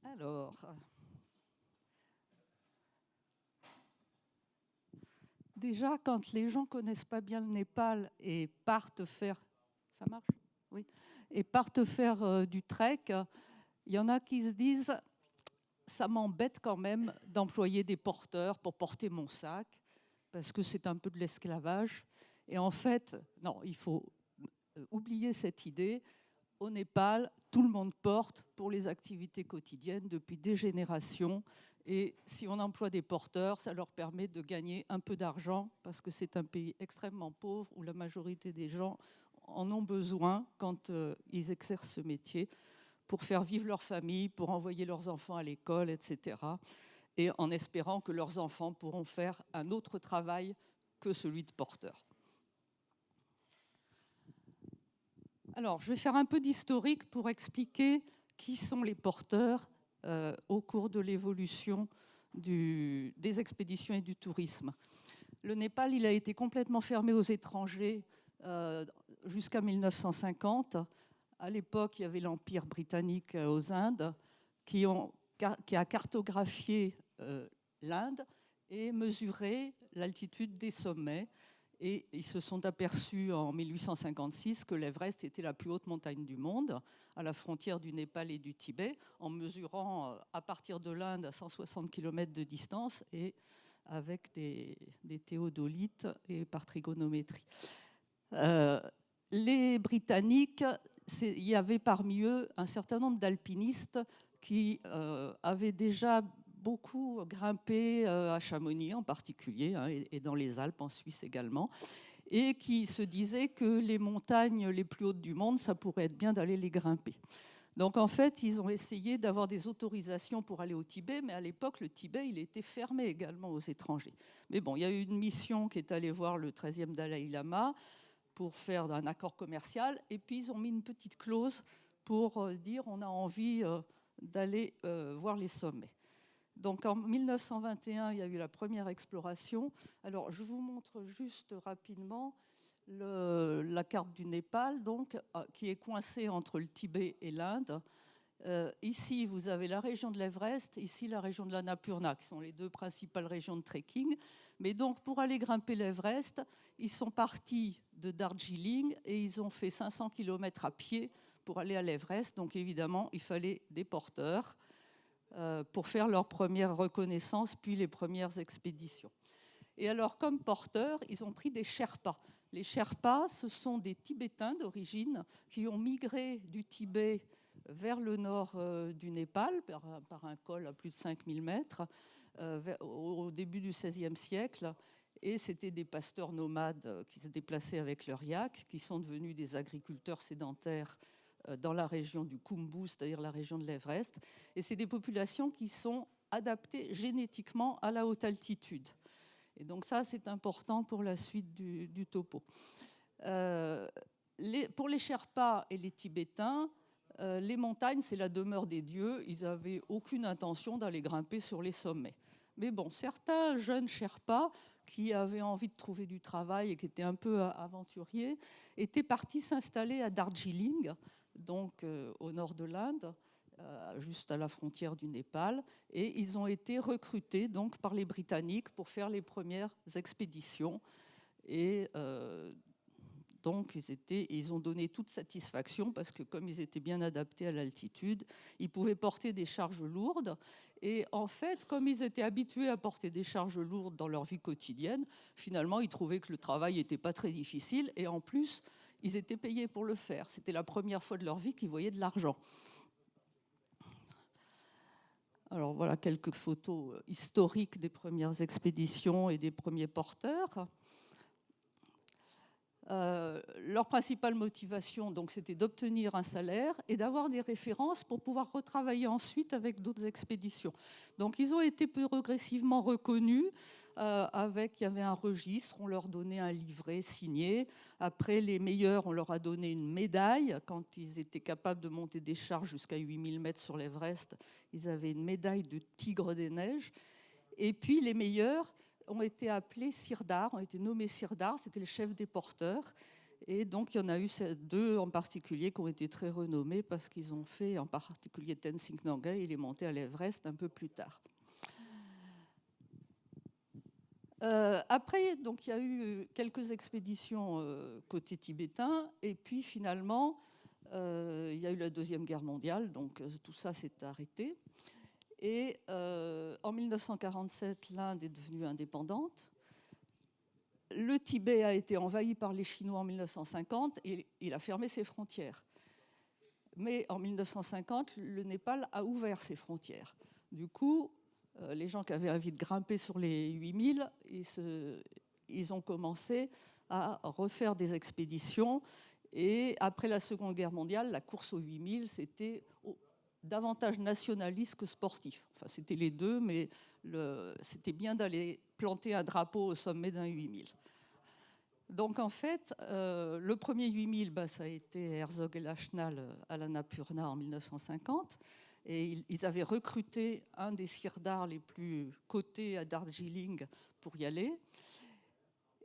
Alors, déjà, quand les gens connaissent pas bien le Népal et partent faire, ça marche? Oui. Et partent faire du trek, il y en a qui se disent, ça m'embête quand même d'employer des porteurs pour porter mon sac, parce que c'est un peu de l'esclavage. Et en fait, non, il faut oublier cette idée. Au Népal, tout le monde porte pour les activités quotidiennes depuis des générations. Et si on emploie des porteurs, ça leur permet de gagner un peu d'argent parce que c'est un pays extrêmement pauvre où la majorité des gens en ont besoin quand ils exercent ce métier pour faire vivre leur famille, pour envoyer leurs enfants à l'école, etc. Et en espérant que leurs enfants pourront faire un autre travail que celui de porteur. Alors, je vais faire un peu d'historique pour expliquer qui sont les porteurs au cours de l'évolution des expéditions et du tourisme. Le Népal, il a été complètement fermé aux étrangers jusqu'à 1950. À l'époque, il y avait l'Empire britannique aux Indes qui a cartographié l'Inde et mesuré l'altitude des sommets. Et ils se sont aperçus en 1856 que l'Everest était la plus haute montagne du monde, à la frontière du Népal et du Tibet, en mesurant à partir de l'Inde à 160 km de distance et avec des théodolites et par trigonométrie. Les Britanniques, il y avait parmi eux un certain nombre d'alpinistes qui avaient déjà beaucoup grimpé à Chamonix en particulier, hein, et dans les Alpes, en Suisse également, et qui se disaient que les montagnes les plus hautes du monde, ça pourrait être bien d'aller les grimper. Donc en fait, ils ont essayé d'avoir des autorisations pour aller au Tibet, mais à l'époque, le Tibet, il était fermé également aux étrangers. Mais bon, il y a eu une mission qui est allée voir le 13e Dalai Lama pour faire un accord commercial, et puis ils ont mis une petite clause pour dire on a envie d'aller voir les sommets. Donc en 1921, il y a eu la première exploration. Alors je vous montre juste rapidement la carte du Népal, donc, qui est coincée entre le Tibet et l'Inde. Ici, vous avez la région de l'Everest, ici la région de l'Annapurna, qui sont les deux principales régions de trekking. Mais donc, pour aller grimper l'Everest, ils sont partis de Darjeeling et ils ont fait 500 km à pied pour aller à l'Everest. Donc, évidemment, il fallait des porteurs pour faire leur première reconnaissance, puis les premières expéditions. Et alors, comme porteurs, ils ont pris des Sherpas. Les Sherpas, ce sont des Tibétains d'origine qui ont migré du Tibet vers le nord du Népal, par un col à plus de 5000 mètres, au début du XVIe siècle. Et c'était des pasteurs nomades qui se déplaçaient avec leur yak, qui sont devenus des agriculteurs sédentaires dans la région du Khumbu, c'est-à-dire la région de l'Everest. Et c'est des populations qui sont adaptées génétiquement à la haute altitude. Et donc ça, c'est important pour la suite du topo. Pour les Sherpas et les Tibétains, les montagnes, c'est la demeure des dieux. Ils n'avaient aucune intention d'aller grimper sur les sommets. Mais bon, certains jeunes Sherpas qui avaient envie de trouver du travail et qui étaient un peu aventuriers étaient partis s'installer à Darjeeling, donc au nord de l'Inde, juste à la frontière du Népal, et ils ont été recrutés donc par les Britanniques pour faire les premières expéditions. Et donc ils ont donné toute satisfaction parce que comme ils étaient bien adaptés à l'altitude, ils pouvaient porter des charges lourdes. Et en fait, comme ils étaient habitués à porter des charges lourdes dans leur vie quotidienne, finalement, ils trouvaient que le travail n'était pas très difficile. Et en plus, ils étaient payés pour le faire. C'était la première fois de leur vie qu'ils voyaient de l'argent. Alors voilà quelques photos historiques des premières expéditions et des premiers porteurs. Leur principale motivation, donc, c'était d'obtenir un salaire et d'avoir des références pour pouvoir retravailler ensuite avec d'autres expéditions. Donc, ils ont été progressivement reconnus. Il y avait un registre, on leur donnait un livret signé. Après, les meilleurs, on leur a donné une médaille. Quand ils étaient capables de monter des charges jusqu'à 8000 mètres sur l'Everest, ils avaient une médaille de tigre des neiges. Et puis, les meilleurs ont été appelés Sirdar, ont été nommés Sirdar, c'était le chef des porteurs. Et donc, il y en a eu deux en particulier qui ont été très renommés parce qu'ils ont fait, en particulier Tenzing Norgay, il est monté à l'Everest un peu plus tard. Après, donc, il y a eu quelques expéditions côté tibétain, et puis finalement, il y a eu la Deuxième Guerre mondiale, donc tout ça s'est arrêté. Et en 1947, l'Inde est devenue indépendante. Le Tibet a été envahi par les Chinois en 1950 et il a fermé ses frontières. Mais en 1950, le Népal a ouvert ses frontières. Du coup, les gens qui avaient envie de grimper sur les 8000, ils ont commencé à refaire des expéditions. Et après la Seconde Guerre mondiale, la course aux 8000, c'était davantage nationaliste que sportif. Enfin, c'était les deux, mais c'était bien d'aller planter un drapeau au sommet d'un 8000. Donc en fait, le premier 8000, ça a été Herzog et Lachenal à l'Annapurna en 1950. Et ils avaient recruté un des sirdars les plus cotés à Darjeeling pour y aller.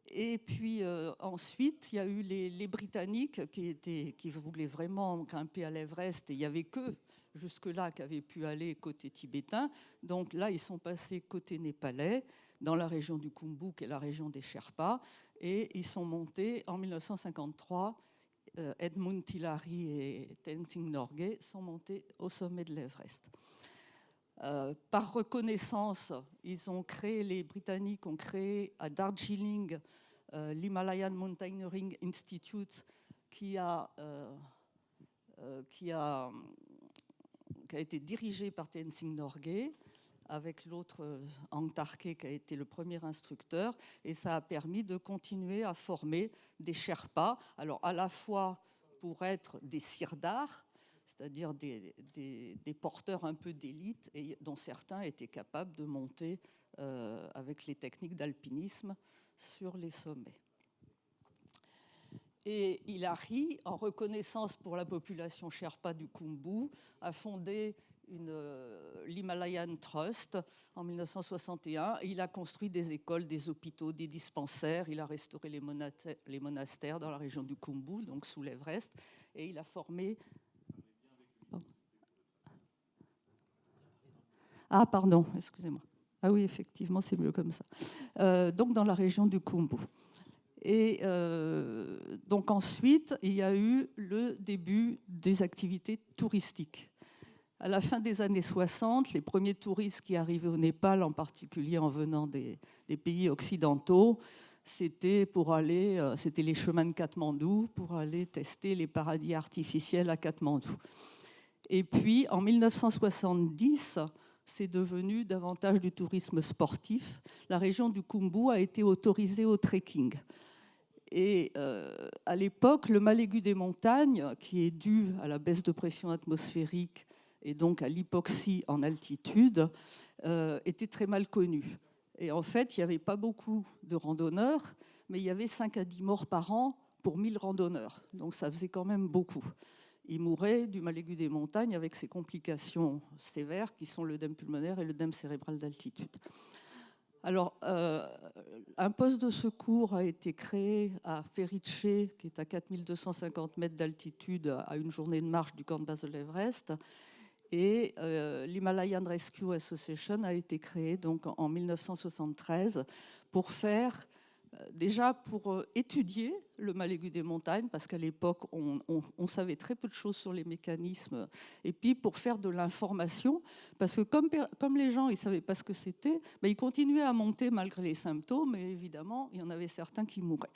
Et puis ensuite, il y a eu les Britanniques qui voulaient vraiment grimper à l'Everest. Et il n'y avait que jusque-là qui avaient pu aller côté tibétain. Donc là, ils sont passés côté népalais, dans la région du Khumbu, qui est la région des Sherpas. Et ils sont montés en 1953. Edmund Hillary et Tenzing Norgay sont montés au sommet de l'Everest. Par reconnaissance, les Britanniques ont créé à Darjeeling l'Himalayan Mountaineering Institute qui a été dirigé par Tenzing Norgay, avec l'autre Ang Tarke qui a été le premier instructeur, et ça a permis de continuer à former des Sherpas, alors à la fois pour être des sirdars, c'est-à-dire des porteurs un peu d'élite, et dont certains étaient capables de monter avec les techniques d'alpinisme sur les sommets. Et Hillary, en reconnaissance pour la population Sherpa du Khumbu, a fondé l'Himalayan Trust en 1961. Et il a construit des écoles, des hôpitaux, des dispensaires. Il a restauré les monastères dans la région du Khumbu, donc sous l'Everest. Et il a formé... Ah, pardon, excusez-moi. Ah oui, effectivement, c'est mieux comme ça. Donc dans la région du Khumbu. Et donc ensuite, il y a eu le début des activités touristiques. À la fin des années 60, les premiers touristes qui arrivaient au Népal, en particulier en venant des pays occidentaux, c'était les chemins de Katmandou pour aller tester les paradis artificiels à Katmandou. Et puis en 1970, c'est devenu davantage du tourisme sportif. La région du Khumbu a été autorisée au trekking. Et à l'époque, le mal aigu des montagnes, qui est dû à la baisse de pression atmosphérique et donc à l'hypoxie en altitude, était très mal connu. Et en fait, il n'y avait pas beaucoup de randonneurs, mais il y avait 5 à 10 morts par an pour 1000 randonneurs. Donc ça faisait quand même beaucoup. Ils mouraient du mal aigu des montagnes avec ses complications sévères qui sont l'œdème pulmonaire et l'œdème cérébral d'altitude. Alors, un poste de secours a été créé à Ferice, qui est à 4250 mètres d'altitude, à une journée de marche du camp de base de l'Everest. Et l'Himalayan Rescue Association a été créée donc, en 1973 pour étudier le mal aigu des montagnes, parce qu'à l'époque, on savait très peu de choses sur les mécanismes, et puis pour faire de l'information, parce que comme les gens ne savaient pas ce que c'était, ils continuaient à monter malgré les symptômes, et évidemment, il y en avait certains qui mouraient.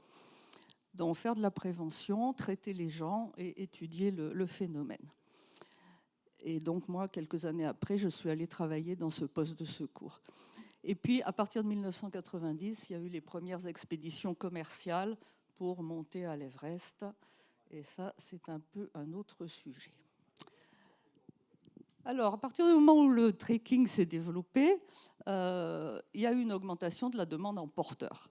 Donc faire de la prévention, traiter les gens et étudier le phénomène. Et donc moi, quelques années après, je suis allée travailler dans ce poste de secours. Et puis, à partir de 1990, il y a eu les premières expéditions commerciales pour monter à l'Everest. Et ça, c'est un peu un autre sujet. Alors, à partir du moment où le trekking s'est développé, il y a eu une augmentation de la demande en porteurs.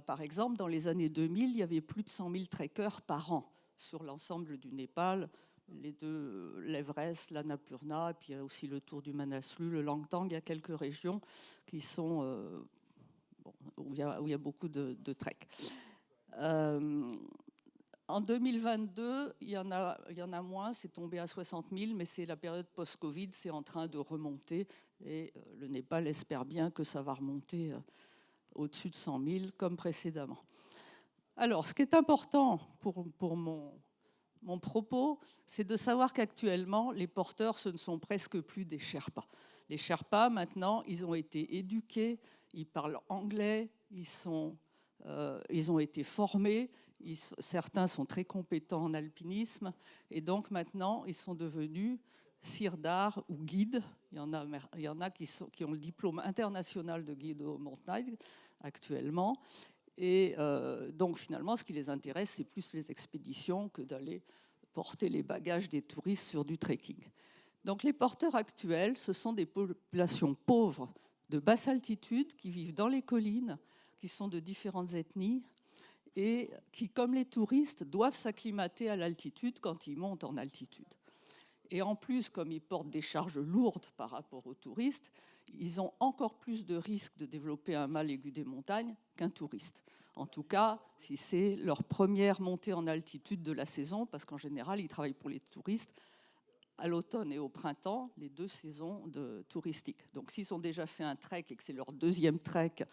Par exemple, dans les années 2000, il y avait plus de 100 000 trekkers par an sur l'ensemble du Népal, l'Everest, l'Annapurna, et puis il y a aussi le tour du Manaslu, le Langtang. Il y a quelques régions qui sont où il y a beaucoup de trek. En 2022, il y en a moins, c'est tombé à 60 000, mais c'est la période post-Covid, c'est en train de remonter. Et le Népal espère bien que ça va remonter au-dessus de 100 000, comme précédemment. Alors, ce qui est important pour mon propos, c'est de savoir qu'actuellement, les porteurs, ce ne sont presque plus des Sherpas. Les Sherpas, maintenant, ils ont été éduqués, ils parlent anglais, ils ont été formés, certains sont très compétents en alpinisme, et donc maintenant, ils sont devenus sirdars ou guides. Il y en a qui ont le diplôme international de guide aux montagnes actuellement. Et donc finalement, ce qui les intéresse, c'est plus les expéditions que d'aller porter les bagages des touristes sur du trekking. Donc les porteurs actuels, ce sont des populations pauvres de basse altitude qui vivent dans les collines, qui sont de différentes ethnies et qui, comme les touristes, doivent s'acclimater à l'altitude quand ils montent en altitude. Et en plus, comme ils portent des charges lourdes par rapport aux touristes, ils ont encore plus de risques de développer un mal aigu des montagnes qu'un touriste. En tout cas, si c'est leur première montée en altitude de la saison, parce qu'en général, ils travaillent pour les touristes à l'automne et au printemps, les 2 saisons touristiques. Donc s'ils ont déjà fait un trek et que c'est leur deuxième trek,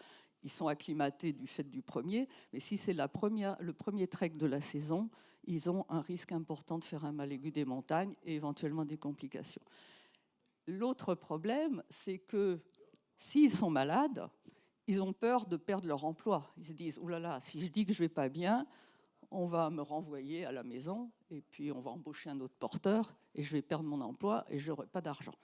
ils sont acclimatés du fait du premier. Mais si c'est le premier trek de la saison, ils ont un risque important de faire un mal aigu des montagnes et éventuellement des complications. L'autre problème, c'est que s'ils sont malades, ils ont peur de perdre leur emploi. Ils se disent « Oh là là, si je dis que je ne vais pas bien, on va me renvoyer à la maison et puis on va embaucher un autre porteur et je vais perdre mon emploi et je n'aurai pas d'argent. »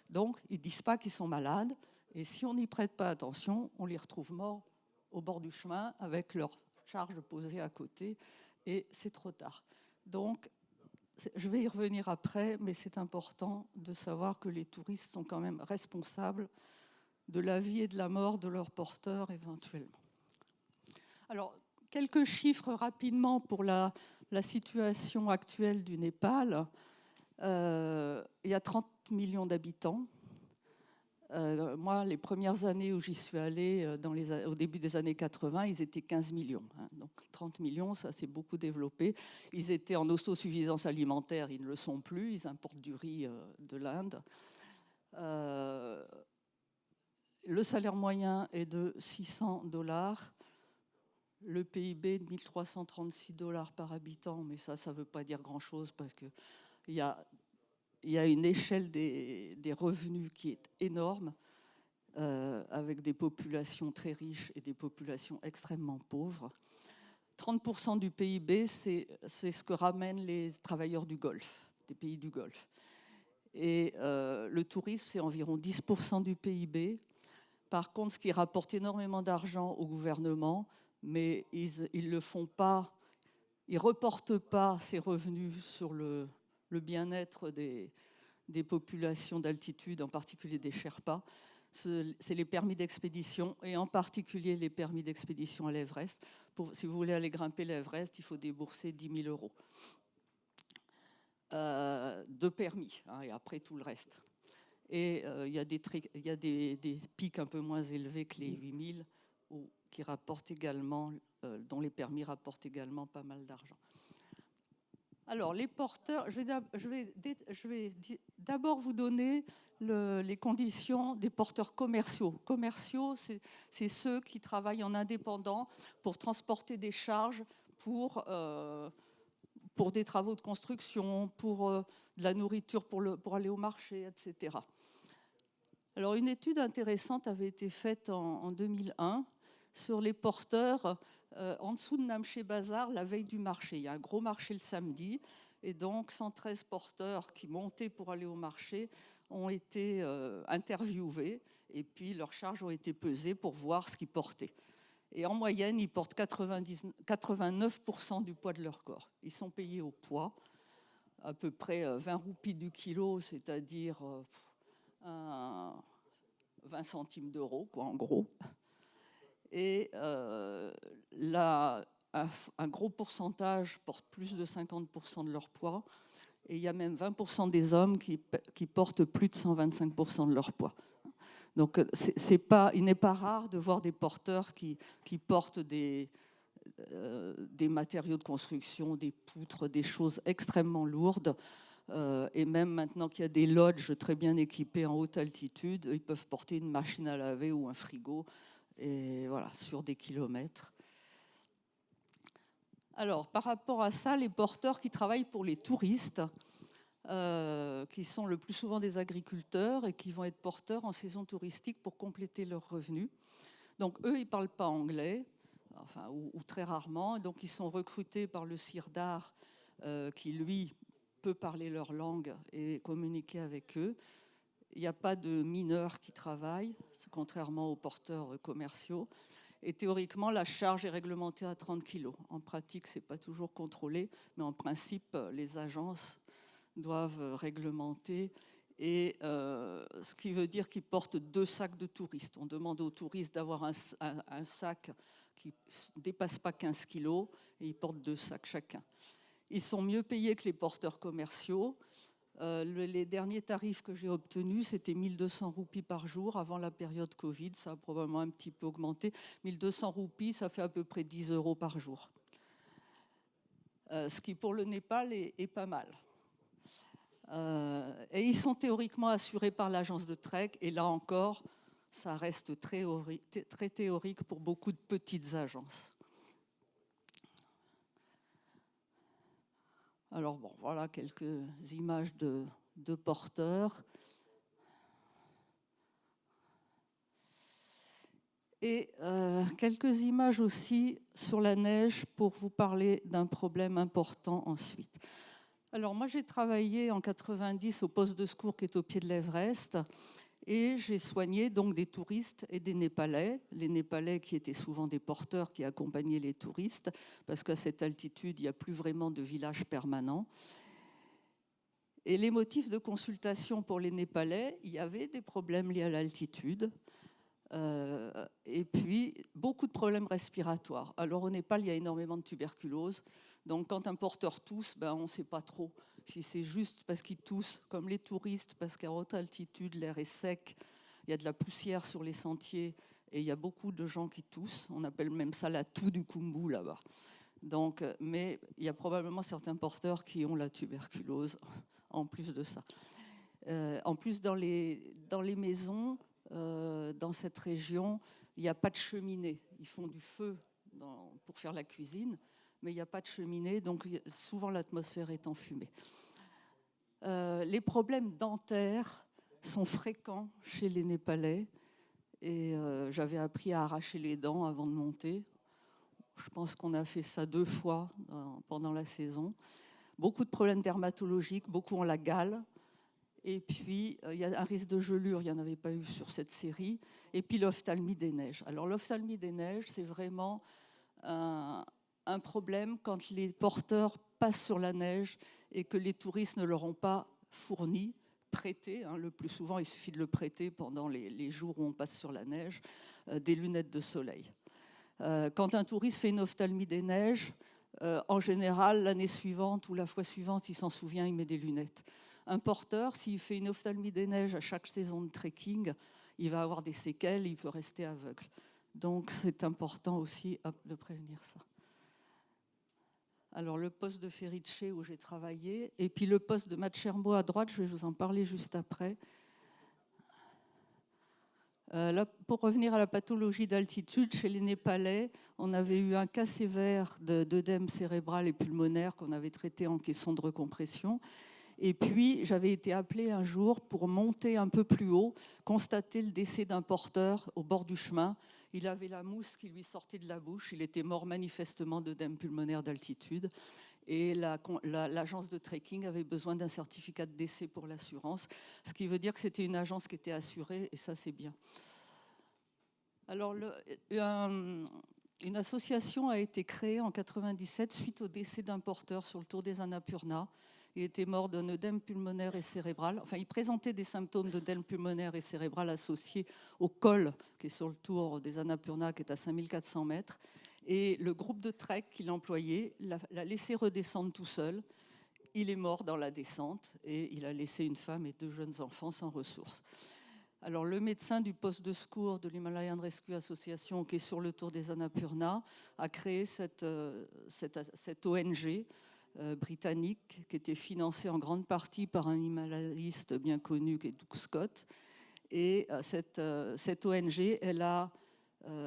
Donc, ils ne disent pas qu'ils sont malades et si on n'y prête pas attention, on les retrouve morts au bord du chemin avec leur charge posée à côté et c'est trop tard. Donc, je vais y revenir après, mais c'est important de savoir que les touristes sont quand même responsables de la vie et de la mort de leurs porteurs éventuellement. Alors, quelques chiffres rapidement pour la situation actuelle du Népal. Il y a 30 millions d'habitants. Moi, les premières années où j'y suis allée, au début des années 80, ils étaient 15 millions. Donc 30 millions, ça s'est beaucoup développé. Ils étaient en autosuffisance alimentaire, ils ne le sont plus. Ils importent du riz de l'Inde. Le salaire moyen est de $600. Le PIB de $1336 par habitant, mais ça ne veut pas dire grand-chose parce qu'il y a une échelle des revenus qui est énorme, avec des populations très riches et des populations extrêmement pauvres. 30% du PIB, c'est ce que ramènent les travailleurs du Golfe, des pays du Golfe. Et le tourisme, c'est environ 10% du PIB. Par contre, ce qui rapporte énormément d'argent au gouvernement, mais ils le font pas, ils reportent pas ces revenus sur le bien-être des populations d'altitude, en particulier des Sherpas. C'est les permis d'expédition, et en particulier les permis d'expédition à l'Everest. Si vous voulez aller grimper l'Everest, il faut débourser 10 000 euros de permis, et après tout le reste. Et il y a des pics un peu moins élevés que les 8 000 qui rapportent également, dont les permis rapportent également pas mal d'argent. Alors, les porteurs, je vais d'abord vous donner les conditions des porteurs commerciaux. Commerciaux, c'est ceux qui travaillent en indépendant pour transporter des charges pour des travaux de construction, pour de la nourriture pour aller au marché, etc. Alors, une étude intéressante avait été faite en 2001 sur les porteurs en dessous de Namche Bazar la veille du marché. Il y a un gros marché le samedi, et donc 113 porteurs qui montaient pour aller au marché ont été interviewés, et puis leurs charges ont été pesées pour voir ce qu'ils portaient. Et en moyenne, ils portent 89% du poids de leur corps. Ils sont payés au poids, à peu près 20 roupies du kilo, c'est-à-dire 20 centimes d'euros, en gros. Et un gros pourcentage porte plus de 50% de leur poids. Et il y a même 20% des hommes qui portent plus de 125% de leur poids. Donc il n'est pas rare de voir des porteurs qui portent des des matériaux de construction, des poutres, des choses extrêmement lourdes. Et même maintenant qu'il y a des lodges très bien équipés en haute altitude, ils peuvent porter une machine à laver ou un frigo, et voilà, sur des kilomètres. Alors, par rapport à ça, les porteurs qui travaillent pour les touristes, qui sont le plus souvent des agriculteurs et qui vont être porteurs en saison touristique pour compléter leurs revenus. Donc, eux, ils ne parlent pas anglais, enfin, ou très rarement. Donc, ils sont recrutés par le CIRDAR, qui, lui, peut parler leur langue et communiquer avec eux. Il n'y a pas de mineurs qui travaillent, contrairement aux porteurs commerciaux. Et théoriquement, la charge est réglementée à 30 kg. En pratique, ce n'est pas toujours contrôlé, mais en principe, les agences doivent réglementer. Et ce qui veut dire qu'ils portent 2 sacs de touristes. On demande aux touristes d'avoir un sac qui ne dépasse pas 15 kg et ils portent 2 sacs chacun. Ils sont mieux payés que les porteurs commerciaux. Les derniers tarifs que j'ai obtenus, c'était 1200 roupies par jour avant la période Covid. Ça a probablement un petit peu augmenté. 1200 roupies, ça fait à peu près 10 € par jour. Ce qui, pour le Népal, est pas mal. Et ils sont théoriquement assurés par l'agence de trek. Et là encore, ça reste très théorique pour beaucoup de petites agences. Alors bon, voilà quelques images de porteurs. Et quelques images aussi sur la neige pour vous parler d'un problème important ensuite. Alors moi j'ai travaillé en 90 au poste de secours qui est au pied de l'Everest et j'ai soigné donc des touristes et des Népalais. Les Népalais qui étaient souvent des porteurs qui accompagnaient les touristes parce qu'à cette altitude il n'y a plus vraiment de village permanent. Et les motifs de consultation pour les Népalais, il y avait des problèmes liés à l'altitude. Et puis beaucoup de problèmes respiratoires. Alors au Népal, il y a énormément de tuberculose. Donc quand un porteur tousse, on ne sait pas trop si c'est juste parce qu'il tousse, comme les touristes, parce qu'à haute altitude, l'air est sec, il y a de la poussière sur les sentiers et il y a beaucoup de gens qui toussent. On appelle même ça la toux du Khumbu là-bas. Donc, mais il y a probablement certains porteurs qui ont la tuberculose en plus de ça. En plus, dans les maisons, dans cette région, il n'y a pas de cheminée. Ils font du feu pour faire la cuisine, mais il n'y a pas de cheminée, donc souvent l'atmosphère est enfumée. Les problèmes dentaires sont fréquents chez les Népalais et j'avais appris à arracher les dents avant de monter. Je pense qu'on a fait ça 2 fois pendant la saison. Beaucoup de problèmes dermatologiques, beaucoup ont la gale. Et puis, il y a un risque de gelure, il n'y en avait pas eu sur cette série. Et puis, l'ophtalmie des neiges. Alors, l'ophtalmie des neiges, c'est vraiment un problème quand les porteurs passent sur la neige et que les touristes ne leur ont pas fourni, prêté. Le plus souvent, il suffit de le prêter pendant les jours où on passe sur la neige, des lunettes de soleil. Quand un touriste fait une ophtalmie des neiges, en général, l'année suivante ou la fois suivante, il s'en souvient, il met des lunettes. Un porteur, s'il fait une ophtalmie des neiges à chaque saison de trekking, il va avoir des séquelles, il peut rester aveugle. Donc c'est important aussi de prévenir ça. Alors le poste de Ferice où j'ai travaillé, et puis le poste de Matschermo à droite, je vais vous en parler juste après. Là, pour revenir à la pathologie d'altitude, chez les Népalais, on avait eu un cas sévère d'œdème cérébral et pulmonaire qu'on avait traité en caisson de recompression. Et puis, j'avais été appelée un jour pour monter un peu plus haut, constater le décès d'un porteur au bord du chemin. Il avait la mousse qui lui sortait de la bouche. Il était mort manifestement d'œdème pulmonaire d'altitude. Et l'agence de trekking avait besoin d'un certificat de décès pour l'assurance, ce qui veut dire que c'était une agence qui était assurée, et ça, c'est bien. Alors, une association a été créée en 1997 suite au décès d'un porteur sur le Tour des Annapurna. Il était mort d'un œdème pulmonaire et cérébral. Enfin, il présentait des symptômes d'œdème pulmonaire et cérébral associés au col qui est sur le Tour des Annapurna, qui est à 5400 mètres. Et le groupe de trek qu'il employait l'a laissé redescendre tout seul. Il est mort dans la descente et il a laissé une femme et 2 jeunes enfants sans ressources. Alors, le médecin du poste de secours de l'Himalayan Rescue Association, qui est sur le tour des Annapurna, a créé cette ONG britannique qui était financée en grande partie par un himalayiste bien connu qui est Doug Scott. Et cette ONG, elle a,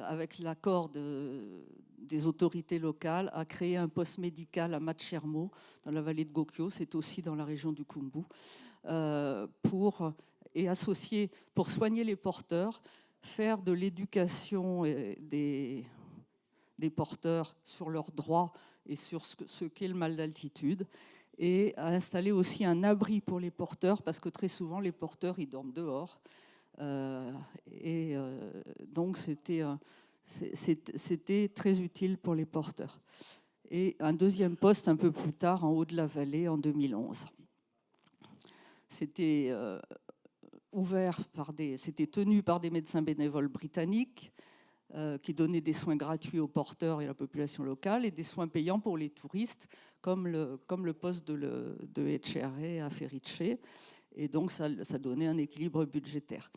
avec l'accord des autorités locales, a créé un poste médical à Matschermo, dans la vallée de Gokyo, c'est aussi dans la région du Khumbu, et associé pour soigner les porteurs, faire de l'éducation des porteurs sur leurs droits et sur ce qu'est le mal d'altitude, et à installer aussi un abri pour les porteurs, parce que très souvent les porteurs ils dorment dehors, donc c'était très utile pour les porteurs. Et un deuxième poste un peu plus tard en haut de la vallée en 2011. C'était c'était tenu par des médecins bénévoles britanniques qui donnaient des soins gratuits aux porteurs et à la population locale et des soins payants pour les touristes, comme le poste de Etcherre à Ferice. Et donc, ça donnait un équilibre budgétaire.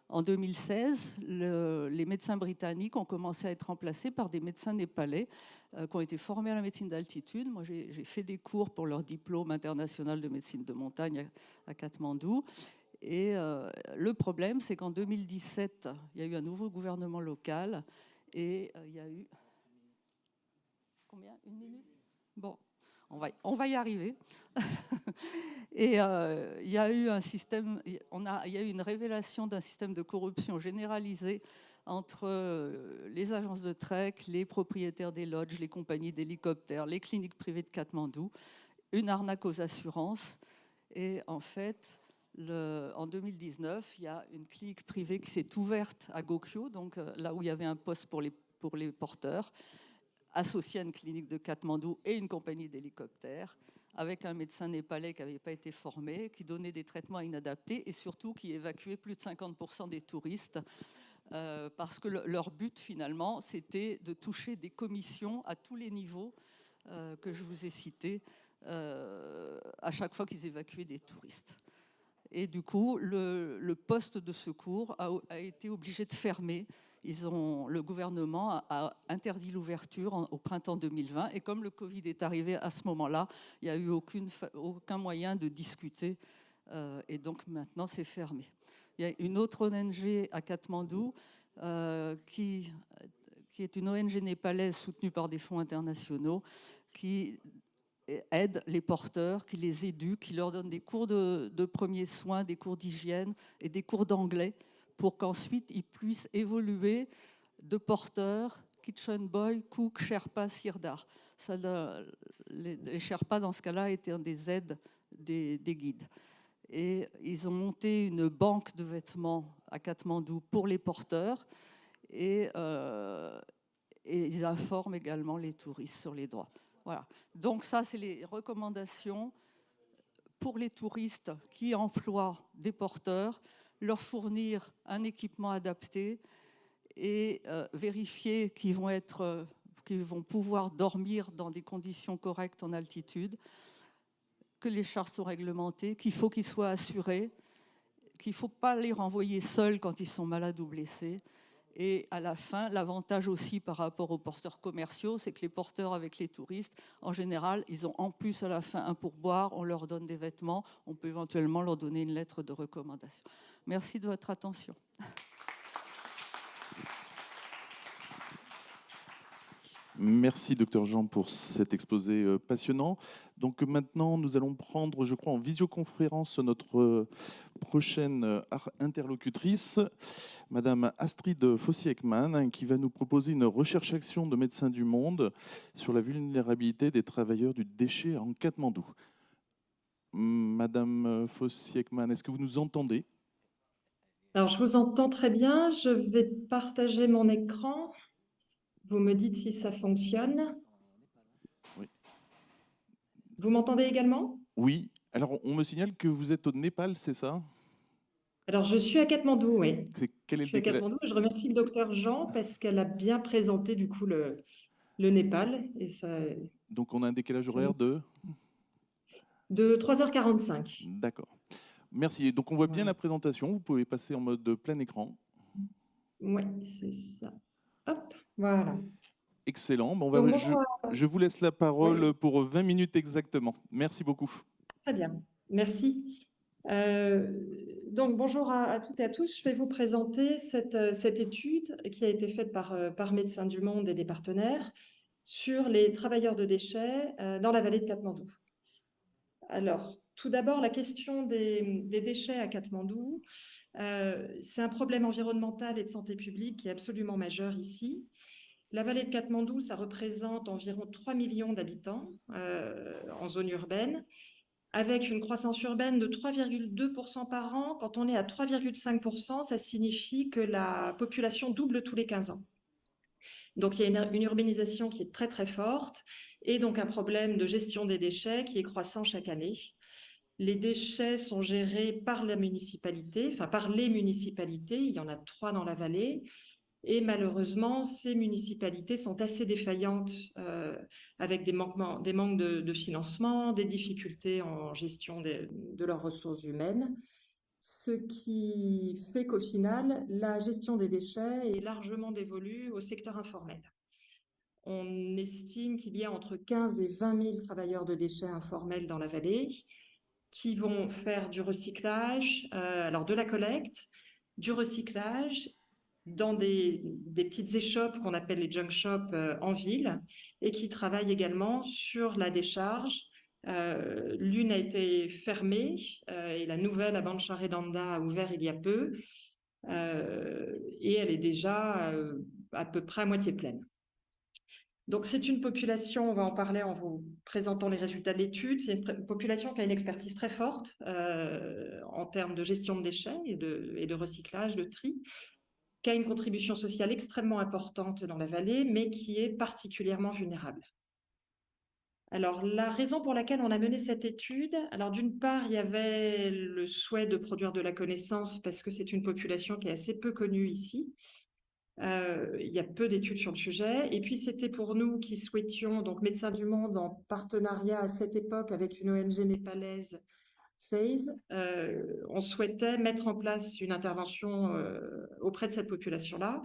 En 2016, les médecins britanniques ont commencé à être remplacés par des médecins népalais qui ont été formés à la médecine d'altitude. Moi, j'ai fait des cours pour leur diplôme international de médecine de montagne à Katmandou. Et le problème, c'est qu'en 2017, il y a eu un nouveau gouvernement local et il y a eu... Combien? Une minute? Bon, on va y arriver. Et il y a eu un système, il y a eu une révélation d'un système de corruption généralisé entre les agences de trek, les propriétaires des lodges, les compagnies d'hélicoptères, les cliniques privées de Katmandou, une arnaque aux assurances. Et en fait, en 2019, il y a une clinique privée qui s'est ouverte à Gokyo, donc là où il y avait un poste pour les porteurs, associé à une clinique de Katmandou et une compagnie d'hélicoptères, avec un médecin népalais qui n'avait pas été formé, qui donnait des traitements inadaptés et surtout qui évacuait plus de 50% des touristes, parce que leur but finalement, c'était de toucher des commissions à tous les niveaux que je vous ai cités, à chaque fois qu'ils évacuaient des touristes. Et du coup, le poste de secours a été obligé de fermer. Le gouvernement a interdit l'ouverture au printemps 2020. Et comme le Covid est arrivé à ce moment-là, il n'y a eu aucun moyen de discuter. Et donc maintenant, c'est fermé. Il y a une autre ONG à Katmandou qui est une ONG népalaise soutenue par des fonds internationaux qui aide les porteurs, qui les éduque, qui leur donne des cours de premiers soins, des cours d'hygiène et des cours d'anglais pour qu'ensuite ils puissent évoluer de porteurs, kitchen boy, cook, sherpa, sirdar. Les sherpas, dans ce cas-là, étaient des aides des guides. Et ils ont monté une banque de vêtements à Katmandou pour les porteurs et ils informent également les touristes sur les droits. Voilà. Donc ça, c'est les recommandations pour les touristes qui emploient des porteurs, leur fournir un équipement adapté et vérifier qu'ils vont pouvoir dormir dans des conditions correctes en altitude, que les charges sont réglementées, qu'il faut qu'ils soient assurés, qu'il ne faut pas les renvoyer seuls quand ils sont malades ou blessés. Et à la fin, l'avantage aussi par rapport aux porteurs commerciaux, c'est que les porteurs avec les touristes, en général, ils ont en plus à la fin un pourboire, on leur donne des vêtements, on peut éventuellement leur donner une lettre de recommandation. Merci de votre attention. Merci, Dr Jean, pour cet exposé passionnant. Donc maintenant, nous allons prendre, je crois, en visioconférence notre prochaine interlocutrice, Madame Astrid Fossy-Ekman, qui va nous proposer une recherche-action de Médecins du Monde sur la vulnérabilité des travailleurs du déchet en Katmandou. Madame Fossy-Ekman, est-ce que vous nous entendez? Alors, je vous entends très bien. Je vais partager mon écran. Vous me dites si ça fonctionne. Oui. Vous m'entendez également? Oui. Alors, on me signale que vous êtes au Népal, c'est ça? Alors, je suis à Katmandou, oui. Quel est Je suis à Katmandou et je remercie le docteur Jean parce qu'elle a bien présenté du coup le Népal. Et ça, Donc, on a un décalage horaire de 3h45. D'accord. Merci. Et donc, on voit bien Voilà. la présentation. Vous pouvez passer en mode plein écran. Oui, c'est ça. Hop, voilà. Excellent. Bon, Donc, bonjour. je vous laisse la parole Oui, pour 20 minutes exactement. Merci beaucoup. très bien. Merci. Donc, bonjour à toutes et à tous. Je vais vous présenter cette étude qui a été faite par Médecins du Monde et des partenaires sur les travailleurs de déchets dans la vallée de Katmandou. Alors, tout d'abord, la question des déchets à Katmandou. C'est un problème environnemental et de santé publique qui est absolument majeur ici. La vallée de Katmandou, ça représente environ 3 millions d'habitants en zone urbaine, avec une croissance urbaine de 3,2% par an. Quand on est à 3,5%, ça signifie que la population double tous les 15 ans. Donc il y a une urbanisation qui est très très forte et donc un problème de gestion des déchets qui est croissant chaque année. Les déchets sont gérés par la municipalité, enfin par les municipalités, il y en a 3 dans la vallée. Et malheureusement, ces municipalités sont assez défaillantes avec des manques de financement, des difficultés en gestion de leurs ressources humaines, ce qui fait qu'au final, la gestion des déchets est largement dévolue au secteur informel. On estime qu'il y a entre 15 et 20 000 travailleurs de déchets informels dans la vallée qui vont faire du recyclage, alors de la collecte, du recyclage dans des petites échoppes qu'on appelle les junk shops en ville et qui travaillent également sur la décharge. L'une a été fermée et la nouvelle à Bancharedanda a ouvert il y a peu et elle est déjà à peu près à moitié pleine. Donc, c'est une population, on va en parler en vous présentant les résultats de l'étude, c'est une population qui a une expertise très forte en termes de gestion de déchets et de recyclage, de tri, qui a une contribution sociale extrêmement importante dans la vallée, mais qui est particulièrement vulnérable. Alors, la raison pour laquelle on a mené cette étude, alors d'une part, il y avait le souhait de produire de la connaissance parce que c'est une population qui est assez peu connue ici. Il y a peu d'études sur le sujet. Et puis, c'était pour nous qui souhaitions, donc Médecins du Monde, en partenariat à cette époque avec une ONG népalaise, FAZE, on souhaitait mettre en place une intervention auprès de cette population-là.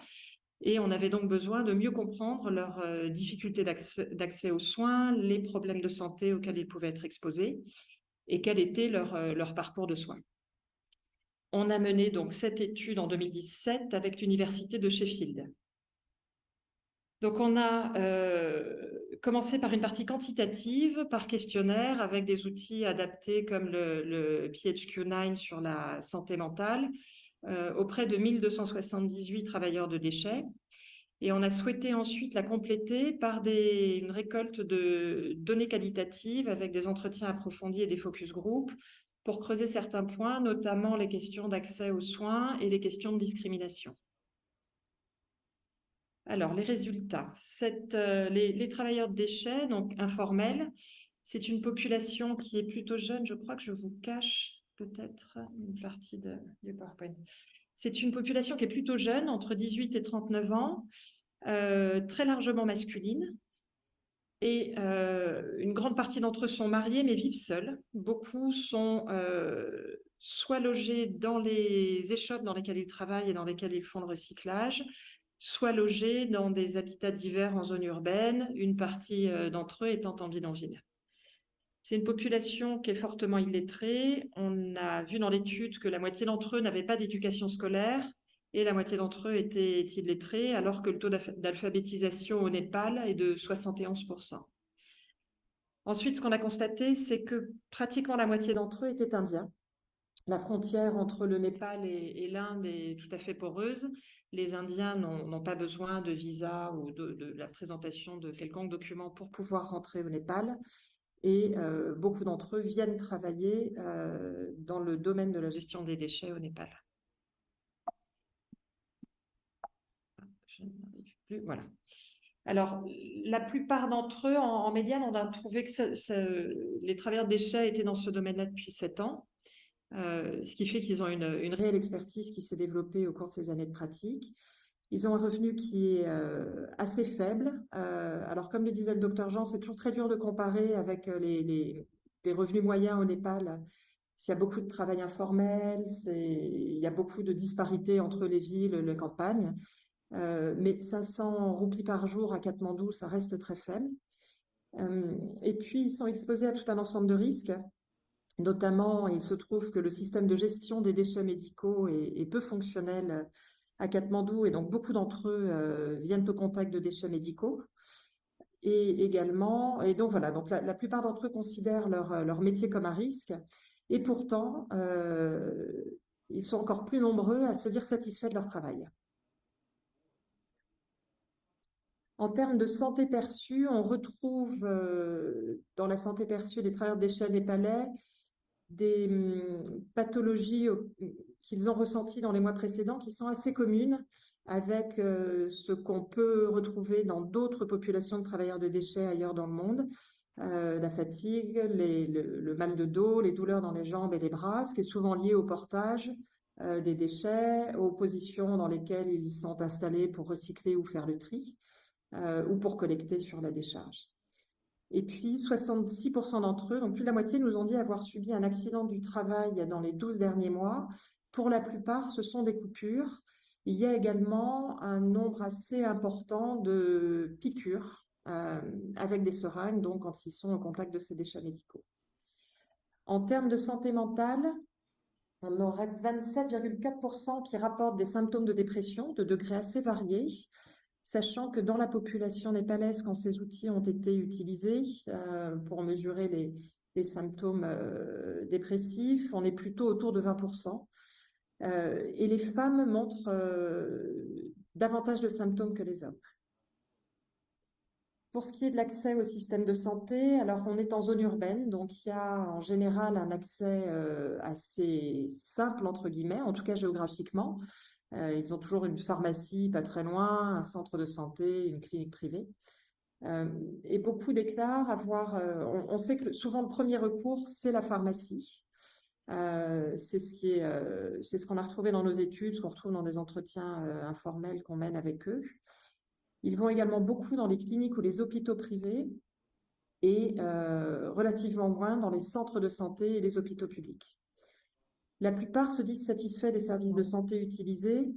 Et on avait donc besoin de mieux comprendre leurs difficultés d'accès aux soins, les problèmes de santé auxquels ils pouvaient être exposés et quel était leur parcours de soins. On a mené donc cette étude en 2017 avec l'université de Sheffield. Donc on a commencé par une partie quantitative, par questionnaire, avec des outils adaptés comme le PHQ-9 sur la santé mentale, auprès de 1278 travailleurs de déchets. Et on a souhaité ensuite la compléter par une récolte de données qualitatives avec des entretiens approfondis et des focus group pour creuser certains points, notamment les questions d'accès aux soins et les questions de discrimination. Alors, les résultats. Les travailleurs de déchets, donc informels, c'est une population qui est plutôt jeune. Je crois que je vous cache peut-être une partie du PowerPoint. C'est une population qui est plutôt jeune, entre 18 et 39 ans, très largement masculine. Et une grande partie d'entre eux sont mariés mais vivent seuls. Beaucoup sont soit logés dans les échoppes dans lesquelles ils travaillent et dans lesquelles ils font le recyclage, soit logés dans des habitats divers en zone urbaine, une partie d'entre eux étant en bidonville. C'est une population qui est fortement illettrée. On a vu dans l'étude que la moitié d'entre eux n'avaient pas d'éducation scolaire et la moitié d'entre eux étaient illettrés, alors que le taux d'alphabétisation au Népal est de 71%. Ensuite, ce qu'on a constaté, c'est que pratiquement la moitié d'entre eux étaient indiens. La frontière entre le Népal et l'Inde est tout à fait poreuse. Les Indiens n'ont pas besoin de visa ou de la présentation de quelconque document pour pouvoir rentrer au Népal. Et beaucoup d'entre eux viennent travailler dans le domaine de la gestion des déchets au Népal. Je n'arrive plus, voilà. Alors, la plupart d'entre eux, en médiane, on a trouvé que les travailleurs de déchets étaient dans ce domaine-là depuis 7 ans, ce qui fait qu'ils ont une réelle expertise qui s'est développée au cours de ces années de pratique. Ils ont un revenu qui est assez faible. Alors, comme le disait le docteur Jean, c'est toujours très dur de comparer avec des revenus moyens au Népal s'il y a beaucoup de travail informel, il y a beaucoup de disparités entre les villes et les campagnes. Mais 500 roupies par jour à Katmandou, ça reste très faible. Et puis, ils sont exposés à tout un ensemble de risques. Notamment, il se trouve que le système de gestion des déchets médicaux est peu fonctionnel à Katmandou, et donc beaucoup d'entre eux viennent au contact de déchets médicaux. Et également, et donc voilà, donc la plupart d'entre eux considèrent leur métier comme un risque, et pourtant, ils sont encore plus nombreux à se dire satisfaits de leur travail. En termes de santé perçue, on retrouve dans la santé perçue des travailleurs de déchets népalais des pathologies qu'ils ont ressenties dans les mois précédents qui sont assez communes avec ce qu'on peut retrouver dans d'autres populations de travailleurs de déchets ailleurs dans le monde. La fatigue, le mal de dos, les douleurs dans les jambes et les bras, ce qui est souvent lié au portage des déchets, aux positions dans lesquelles ils sont installés pour recycler ou faire le tri, ou pour collecter sur la décharge. Et puis, 66% d'entre eux, donc plus de la moitié, nous ont dit avoir subi un accident du travail dans les 12 derniers mois. Pour la plupart, ce sont des coupures. Il y a également un nombre assez important de piqûres avec des seringues, donc quand ils sont au contact de ces déchets médicaux. En termes de santé mentale, on aurait 27,4% qui rapportent des symptômes de dépression de degrés assez variés, sachant que dans la population népalaise, quand ces outils ont été utilisés pour mesurer les symptômes dépressifs, on est plutôt autour de 20%. Et les femmes montrent davantage de symptômes que les hommes. Pour ce qui est de l'accès au système de santé, alors on est en zone urbaine, donc il y a en général un accès assez simple, entre guillemets, en tout cas géographiquement. Ils ont toujours une pharmacie pas très loin, un centre de santé, une clinique privée. Et beaucoup déclarent avoir... on sait que souvent le premier recours, c'est la pharmacie. C'est ce qu'on a retrouvé dans nos études, ce qu'on retrouve dans des entretiens informels qu'on mène avec eux. Ils vont également beaucoup dans les cliniques ou les hôpitaux privés et relativement moins dans les centres de santé et les hôpitaux publics. La plupart se disent satisfaits des services de santé utilisés.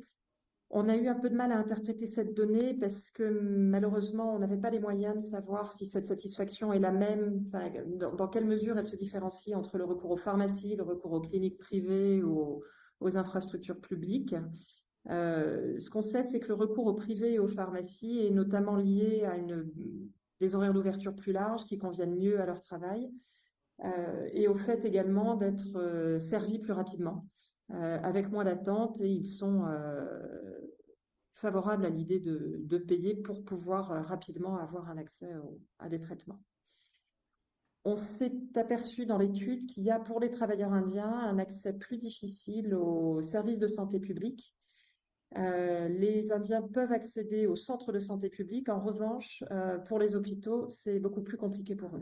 On a eu un peu de mal à interpréter cette donnée parce que malheureusement, on n'avait pas les moyens de savoir si cette satisfaction est la même, dans quelle mesure elle se différencie entre le recours aux pharmacies, le recours aux cliniques privées ou aux infrastructures publiques. Ce qu'on sait, c'est que le recours aux privés et aux pharmacies est notamment lié à des horaires d'ouverture plus larges qui conviennent mieux à leur travail et au fait également d'être servis plus rapidement, avec moins d'attente, et ils sont favorables à l'idée de payer pour pouvoir rapidement avoir un accès à des traitements. On s'est aperçu dans l'étude qu'il y a pour les travailleurs indiens un accès plus difficile aux services de santé publique. Les Indiens peuvent accéder aux centres de santé publique. En revanche, pour les hôpitaux, c'est beaucoup plus compliqué pour eux.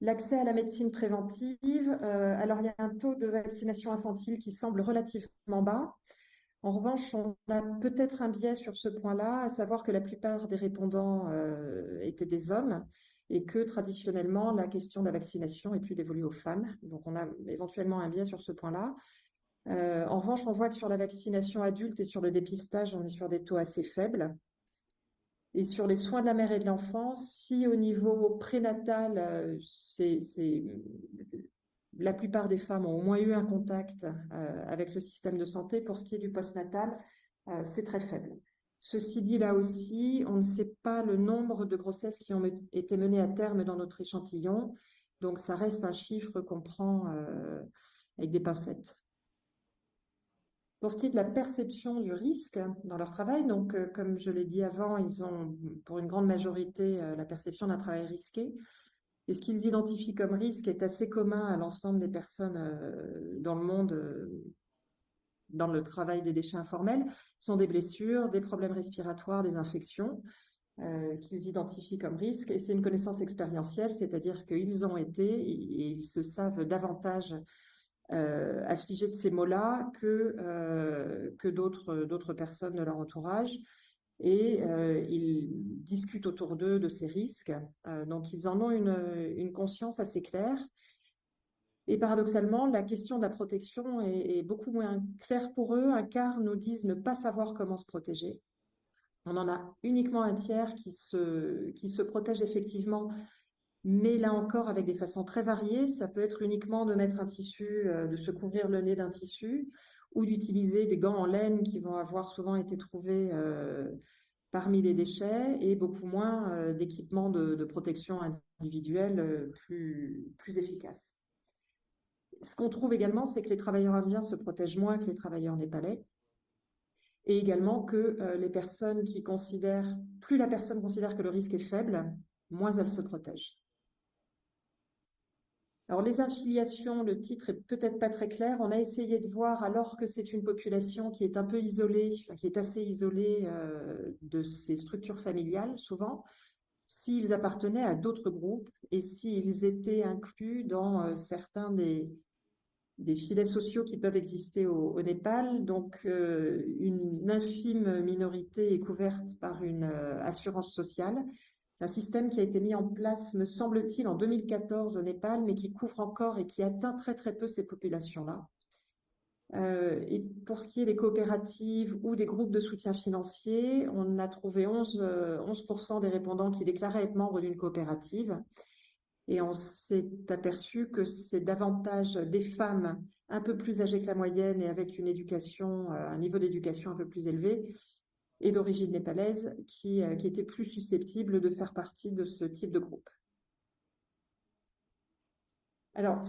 L'accès à la médecine préventive, alors il y a un taux de vaccination infantile qui semble relativement bas. En revanche, on a peut-être un biais sur ce point-là, à savoir que la plupart des répondants étaient des hommes et que traditionnellement, la question de la vaccination est plus dévolue aux femmes. Donc, on a éventuellement un biais sur ce point-là. En revanche, on voit que sur la vaccination adulte et sur le dépistage, on est sur des taux assez faibles. Et sur les soins de la mère et de l'enfant, si au niveau prénatal, la plupart des femmes ont au moins eu un contact avec le système de santé, pour ce qui est du postnatal, c'est très faible. Ceci dit, là aussi, on ne sait pas le nombre de grossesses qui ont été menées à terme dans notre échantillon. Donc, ça reste un chiffre qu'on prend avec des pincettes. Pour ce qui est de la perception du risque dans leur travail, donc comme je l'ai dit avant, ils ont pour une grande majorité la perception d'un travail risqué. Et ce qu'ils identifient comme risque est assez commun à l'ensemble des personnes dans le monde dans le travail des déchets informels. Ce sont des blessures, des problèmes respiratoires, des infections qu'ils identifient comme risque. Et c'est une connaissance expérientielle, c'est-à-dire qu'ils ont été et ils se savent davantage affligés de ces maux-là que d'autres personnes de leur entourage. et ils discutent autour d'eux de ces risques. Donc, ils en ont une conscience assez claire. Et paradoxalement, la question de la protection est beaucoup moins claire pour eux. Un quart nous disent ne pas savoir comment se protéger. On en a uniquement un tiers qui se protège effectivement, mais là encore avec des façons très variées. Ça peut être uniquement de mettre un tissu, de se couvrir le nez d'un tissu, ou d'utiliser des gants en laine qui vont avoir souvent été trouvés parmi les déchets, et beaucoup moins d'équipements de protection individuelle plus efficaces. Ce qu'on trouve également, c'est que les travailleurs indiens se protègent moins que les travailleurs népalais, et également que les personnes plus la personne considère que le risque est faible, moins elle se protège. Alors les affiliations, le titre est peut-être pas très clair. On a essayé de voir, alors que c'est une population qui est un peu isolée, qui est assez isolée de ses structures familiales souvent, s'ils appartenaient à d'autres groupes et s'ils étaient inclus dans certains des filets sociaux qui peuvent exister au Népal. Donc, une infime minorité est couverte par une assurance sociale. C'est un système qui a été mis en place, me semble-t-il, en 2014 au Népal, mais qui couvre encore et qui atteint très très peu ces populations-là. Et pour ce qui est des coopératives ou des groupes de soutien financier, on a trouvé 11% des répondants qui déclaraient être membres d'une coopérative. Et on s'est aperçu que c'est davantage des femmes un peu plus âgées que la moyenne et avec une éducation, un niveau d'éducation un peu plus élevé et d'origine népalaise qui étaient plus susceptibles de faire partie de ce type de groupe. Alors,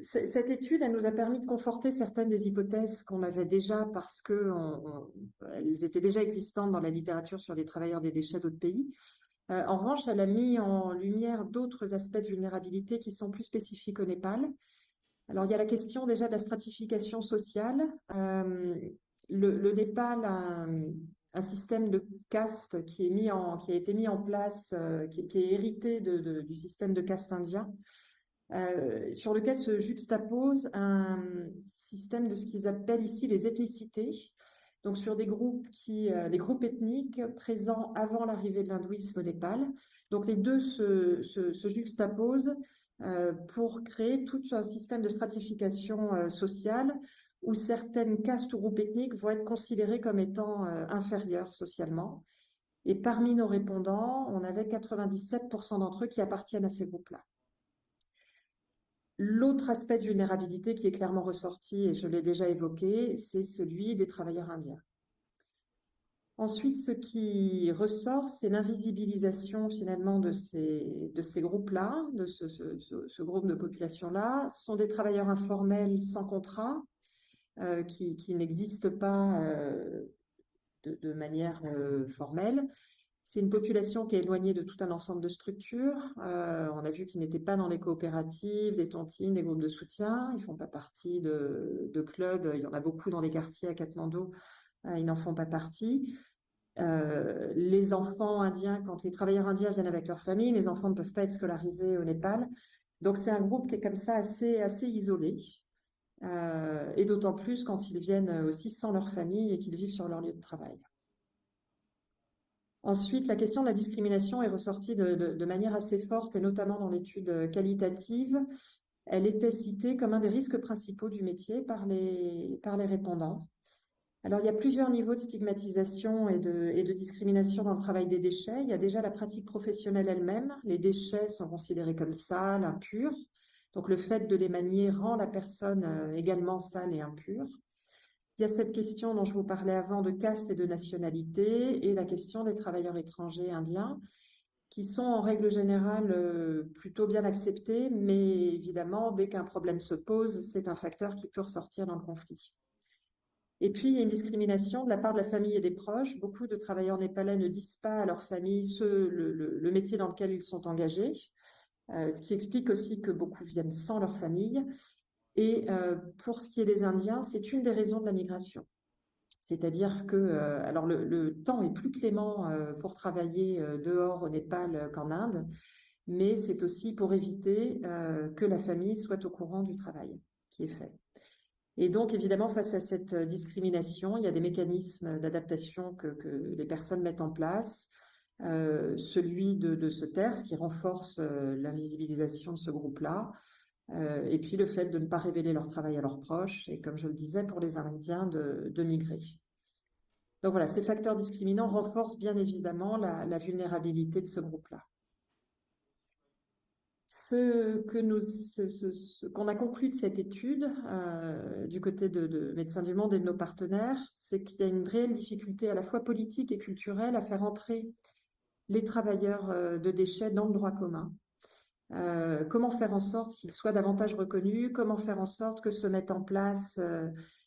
cette étude, elle nous a permis de conforter certaines des hypothèses qu'on avait déjà parce qu'elles étaient déjà existantes dans la littérature sur les travailleurs des déchets d'autres pays. En revanche, elle a mis en lumière d'autres aspects de vulnérabilité qui sont plus spécifiques au Népal. Alors, il y a la question déjà de la stratification sociale. Le Népal a un système de caste qui a été mis en place, qui est hérité du système de caste indien, sur lequel se juxtapose un système de ce qu'ils appellent ici les ethnicités. Donc sur des groupes les groupes ethniques présents avant l'arrivée de l'hindouisme au Népal. Donc les deux se juxtaposent pour créer tout un système de stratification sociale où certaines castes ou groupes ethniques vont être considérés comme étant inférieurs socialement. Et parmi nos répondants, on avait 97% d'entre eux qui appartiennent à ces groupes-là. L'autre aspect de vulnérabilité qui est clairement ressorti, et je l'ai déjà évoqué, c'est celui des travailleurs indiens. Ensuite, ce qui ressort, c'est l'invisibilisation finalement de ces groupes-là, de ce groupe de population-là. Ce sont des travailleurs informels sans contrat, qui n'existent pas de manière formelle. C'est une population qui est éloignée de tout un ensemble de structures. On a vu qu'ils n'étaient pas dans les coopératives, des tontines, des groupes de soutien. Ils ne font pas partie de clubs. Il y en a beaucoup dans les quartiers à Katmandou. Ils n'en font pas partie. Les enfants indiens, quand les travailleurs indiens viennent avec leur famille, les enfants ne peuvent pas être scolarisés au Népal. Donc c'est un groupe qui est comme ça assez isolé. Et d'autant plus quand ils viennent aussi sans leur famille et qu'ils vivent sur leur lieu de travail. Ensuite, la question de la discrimination est ressortie de manière assez forte, et notamment dans l'étude qualitative. Elle était citée comme un des risques principaux du métier par les répondants. Alors, il y a plusieurs niveaux de stigmatisation et de discrimination dans le travail des déchets. Il y a déjà la pratique professionnelle elle-même. Les déchets sont considérés comme sales, impurs. Donc, le fait de les manier rend la personne également sale et impure. Il y a cette question dont je vous parlais avant de caste et de nationalité, et la question des travailleurs étrangers indiens, qui sont en règle générale plutôt bien acceptés, mais évidemment, dès qu'un problème se pose, c'est un facteur qui peut ressortir dans le conflit. Et puis, il y a une discrimination de la part de la famille et des proches. Beaucoup de travailleurs népalais ne disent pas à leur famille le métier dans lequel ils sont engagés, ce qui explique aussi que beaucoup viennent sans leur famille. Et pour ce qui est des Indiens, c'est une des raisons de la migration. C'est-à-dire que alors le temps est plus clément pour travailler dehors au Népal qu'en Inde, mais c'est aussi pour éviter que la famille soit au courant du travail qui est fait. Et donc, évidemment, face à cette discrimination, il y a des mécanismes d'adaptation que les personnes mettent en place. Celui de se taire, ce qui renforce l'invisibilisation de ce groupe-là. Et puis le fait de ne pas révéler leur travail à leurs proches. Et comme je le disais, pour les Indiens, de migrer. Donc voilà, ces facteurs discriminants renforcent bien évidemment la vulnérabilité de ce groupe-là. Ce qu'on a conclu de cette étude, du côté de Médecins du Monde et de nos partenaires, c'est qu'il y a une réelle difficulté à la fois politique et culturelle à faire entrer les travailleurs de déchets dans le droit commun. Comment faire en sorte qu'ils soient davantage reconnus, comment faire en sorte que se mettent en place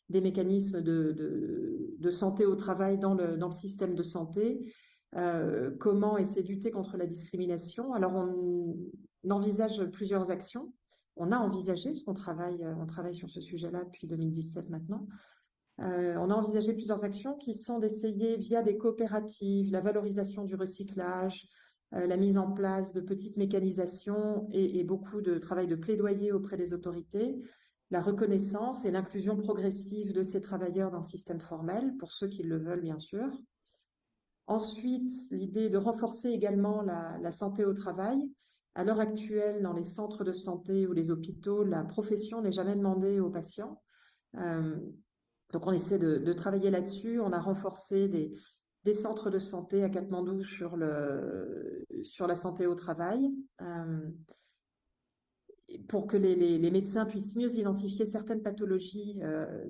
des mécanismes de santé au travail dans le système de santé, comment essayer de lutter contre la discrimination. Alors on envisage plusieurs actions, on a envisagé, puisqu'on travaille sur ce sujet-là depuis 2017 maintenant, on a envisagé plusieurs actions qui sont d'essayer via des coopératives, la valorisation du recyclage, la mise en place de petites mécanisations et beaucoup de travail de plaidoyer auprès des autorités, la reconnaissance et l'inclusion progressive de ces travailleurs dans le système formel, pour ceux qui le veulent bien sûr. Ensuite, l'idée de renforcer également la santé au travail. À l'heure actuelle, dans les centres de santé ou les hôpitaux, la profession n'est jamais demandée aux patients. Donc on essaie de travailler là-dessus. On a renforcé des centres de santé à Katmandou sur la santé au travail, pour que les médecins puissent mieux identifier certaines pathologies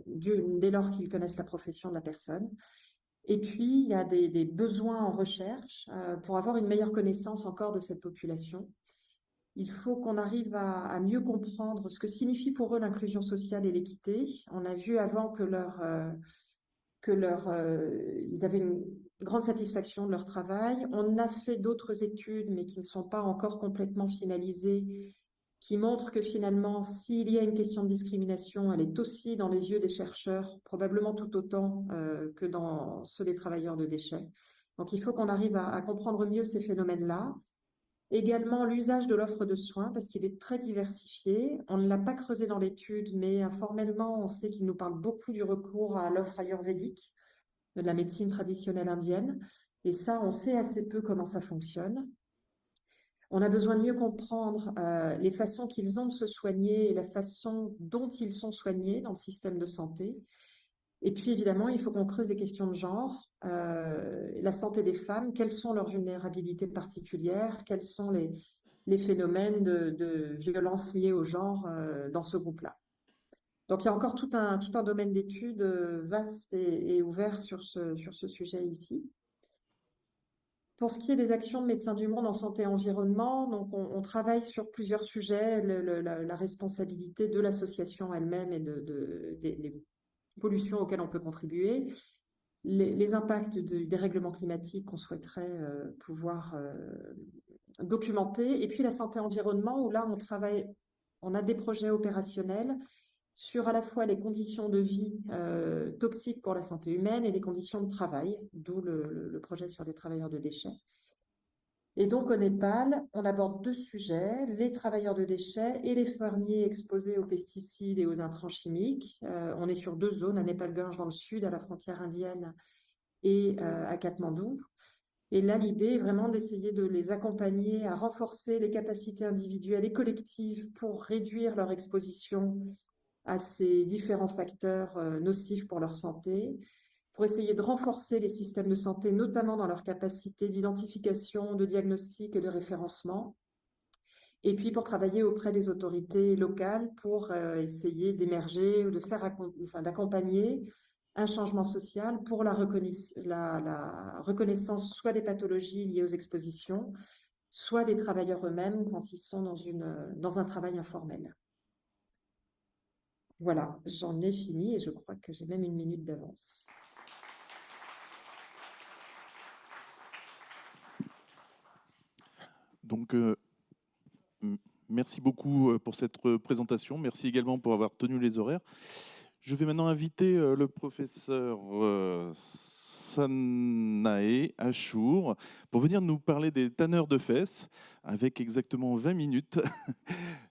dès lors qu'ils connaissent la profession de la personne. Et puis, il y a des besoins en recherche pour avoir une meilleure connaissance encore de cette population. Il faut qu'on arrive à mieux comprendre ce que signifie pour eux l'inclusion sociale et l'équité. On a vu avant ils avaient une grande satisfaction de leur travail. On a fait d'autres études, mais qui ne sont pas encore complètement finalisées, qui montrent que finalement, s'il y a une question de discrimination, elle est aussi dans les yeux des chercheurs, probablement tout autant que dans ceux des travailleurs de déchets. Donc il faut qu'on arrive à comprendre mieux ces phénomènes-là. Également l'usage de l'offre de soins, parce qu'il est très diversifié. On ne l'a pas creusé dans l'étude, mais informellement, on sait qu'il nous parle beaucoup du recours à l'offre ayurvédique, de la médecine traditionnelle indienne. Et ça, on sait assez peu comment ça fonctionne. On a besoin de mieux comprendre les façons qu'ils ont de se soigner et la façon dont ils sont soignés dans le système de santé. Et puis, évidemment, il faut qu'on creuse les questions de genre, la santé des femmes, quelles sont leurs vulnérabilités particulières, quels sont les phénomènes de violence liés au genre dans ce groupe-là. Donc, il y a encore tout un domaine d'études vaste et ouvert sur ce sujet ici. Pour ce qui est des actions de Médecins du Monde en santé et environnement, donc on travaille sur plusieurs sujets, la responsabilité de l'association elle-même et des pollutions auxquelles on peut contribuer, les impacts des règlements climatiques qu'on souhaiterait pouvoir documenter, et puis la santé-environnement, où là on a des projets opérationnels sur à la fois les conditions de vie toxiques pour la santé humaine et les conditions de travail, d'où le projet sur les travailleurs de déchets. Et donc au Népal, on aborde deux sujets, les travailleurs de déchets et les fermiers exposés aux pesticides et aux intrants chimiques. On est sur deux zones, à Népal-Ganj dans le sud, à la frontière indienne, et à Katmandou. Et là, l'idée est vraiment d'essayer de les accompagner à renforcer les capacités individuelles et collectives pour réduire leur exposition à ces différents facteurs nocifs pour leur santé, pour essayer de renforcer les systèmes de santé, notamment dans leur capacité d'identification, de diagnostic et de référencement, et puis pour travailler auprès des autorités locales pour essayer d'émerger ou d'accompagner un changement social pour la reconnaissance soit des pathologies liées aux expositions, soit des travailleurs eux-mêmes quand ils sont dans un travail informel. Voilà, j'en ai fini et je crois que j'ai même 1 minute d'avance. Donc, merci beaucoup pour cette présentation. Merci également pour avoir tenu les horaires. Je vais maintenant inviter le professeur Sanae Achour pour venir nous parler des tanneurs de fesses avec exactement 20 minutes,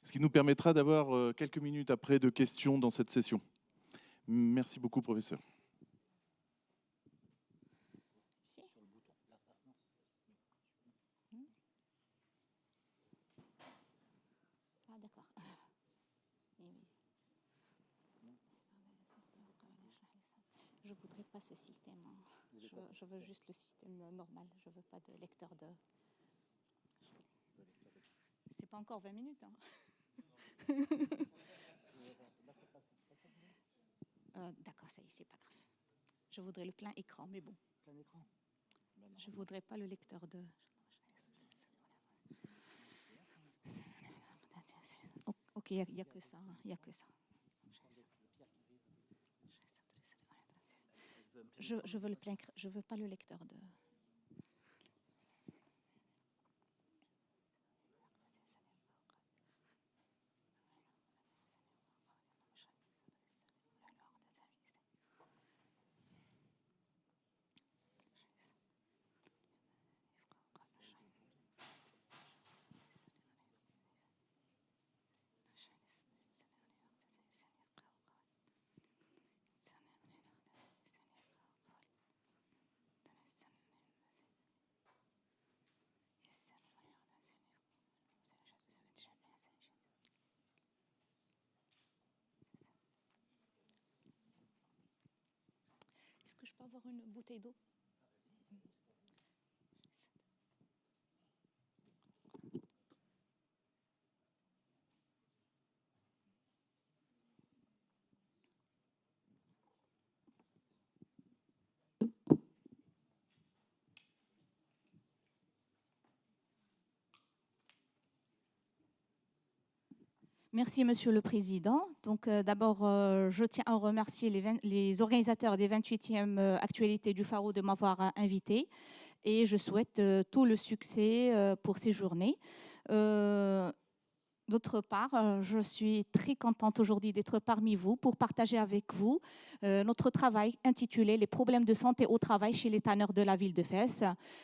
ce qui nous permettra d'avoir quelques minutes après de questions dans cette session. Merci beaucoup, professeur. Ah, d'accord. Je ne voudrais pas ce système. Je veux juste le système normal. Je ne veux pas de lecteur de... C'est pas encore 20 minutes. Hein. D'accord, ça y est, c'est pas grave. Je voudrais le plein écran, mais bon. Plein écran. Je ne voudrais pas le lecteur de... Ok, il n'y a que ça. Il n'y a que ça. Je veux le plein, je veux pas le lecteur de. Est-ce que je peux avoir une bouteille d'eau? Merci, Monsieur le Président. Donc, d'abord, je tiens à remercier les organisateurs des 28e actualités du Pharo de m'avoir invité et je souhaite tout le succès pour ces journées. D'autre part, je suis très contente aujourd'hui d'être parmi vous pour partager avec vous notre travail intitulé « Les problèmes de santé au travail chez les tanneurs de la ville de Fès ».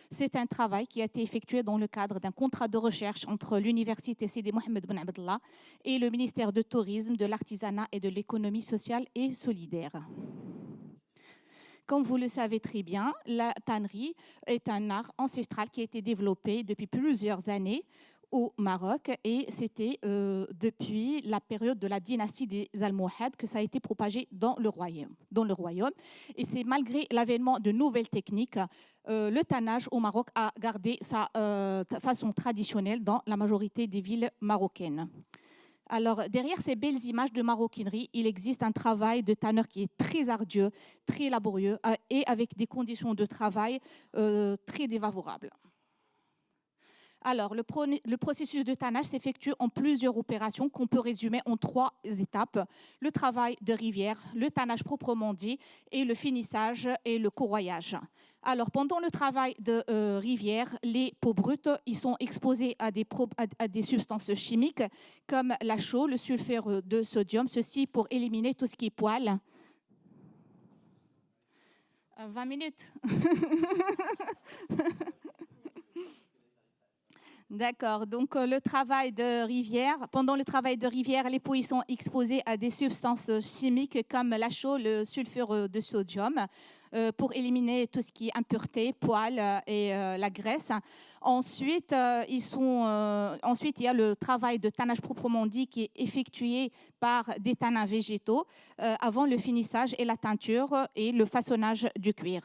C'est un travail qui a été effectué dans le cadre d'un contrat de recherche entre l'Université Sidi Mohamed Ben Abdallah et le ministère du Tourisme, de l'Artisanat et de l'Économie sociale et solidaire. Comme vous le savez très bien, la tannerie est un art ancestral qui a été développé depuis plusieurs années au Maroc et c'était depuis la période de la dynastie des Almohades que ça a été propagé dans le royaume. Et c'est malgré l'avènement de nouvelles techniques, le tannage au Maroc a gardé sa façon traditionnelle dans la majorité des villes marocaines. Alors, derrière ces belles images de maroquinerie, il existe un travail de tanneur qui est très ardueux, très laborieux et avec des conditions de travail très défavorables. Alors, le processus de tannage s'effectue en plusieurs opérations qu'on peut résumer en 3 étapes. Le travail de rivière, le tannage proprement dit et le finissage et le corroyage. Alors, pendant le travail de rivière, les peaux brutes ils sont exposés à des substances chimiques comme la chaux, le sulfure de sodium, ceci pour éliminer tout ce qui est poils. 20 minutes. D'accord. Donc, le travail de rivière, pendant le travail de rivière, les peaux sont exposées à des substances chimiques comme la chaux, le sulfure de sodium, pour éliminer tout ce qui est impureté, poils et la graisse. Ensuite, ensuite, il y a le travail de tannage proprement dit qui est effectué par des tannins végétaux avant le finissage et la teinture et le façonnage du cuir.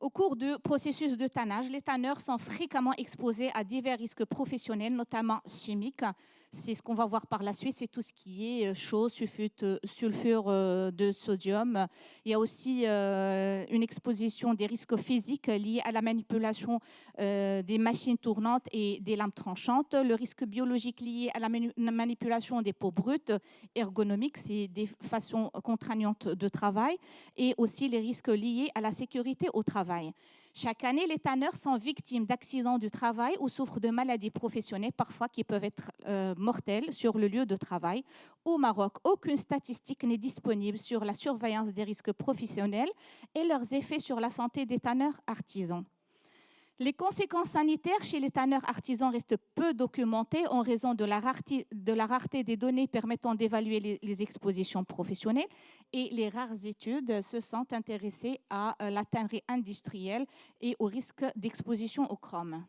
Au cours du processus de tannage, les tanneurs sont fréquemment exposés à divers risques professionnels, notamment chimiques. C'est ce qu'on va voir par la suite, c'est tout ce qui est chaux, sulfure de sodium. Il y a aussi une exposition des risques physiques liés à la manipulation des machines tournantes et des lames tranchantes. Le risque biologique lié à la manipulation des peaux brutes ergonomiques, c'est des façons contraignantes de travail. Et aussi les risques liés à la sécurité au travail. Chaque année, les tanneurs sont victimes d'accidents du travail ou souffrent de maladies professionnelles, parfois qui peuvent être mortelles sur le lieu de travail. Au Maroc, aucune statistique n'est disponible sur la surveillance des risques professionnels et leurs effets sur la santé des tanneurs artisans. Les conséquences sanitaires chez les tanneurs artisans restent peu documentées en raison de la rareté des données permettant d'évaluer les expositions professionnelles, et les rares études se sont intéressées à la tannerie industrielle et au risque d'exposition au chrome.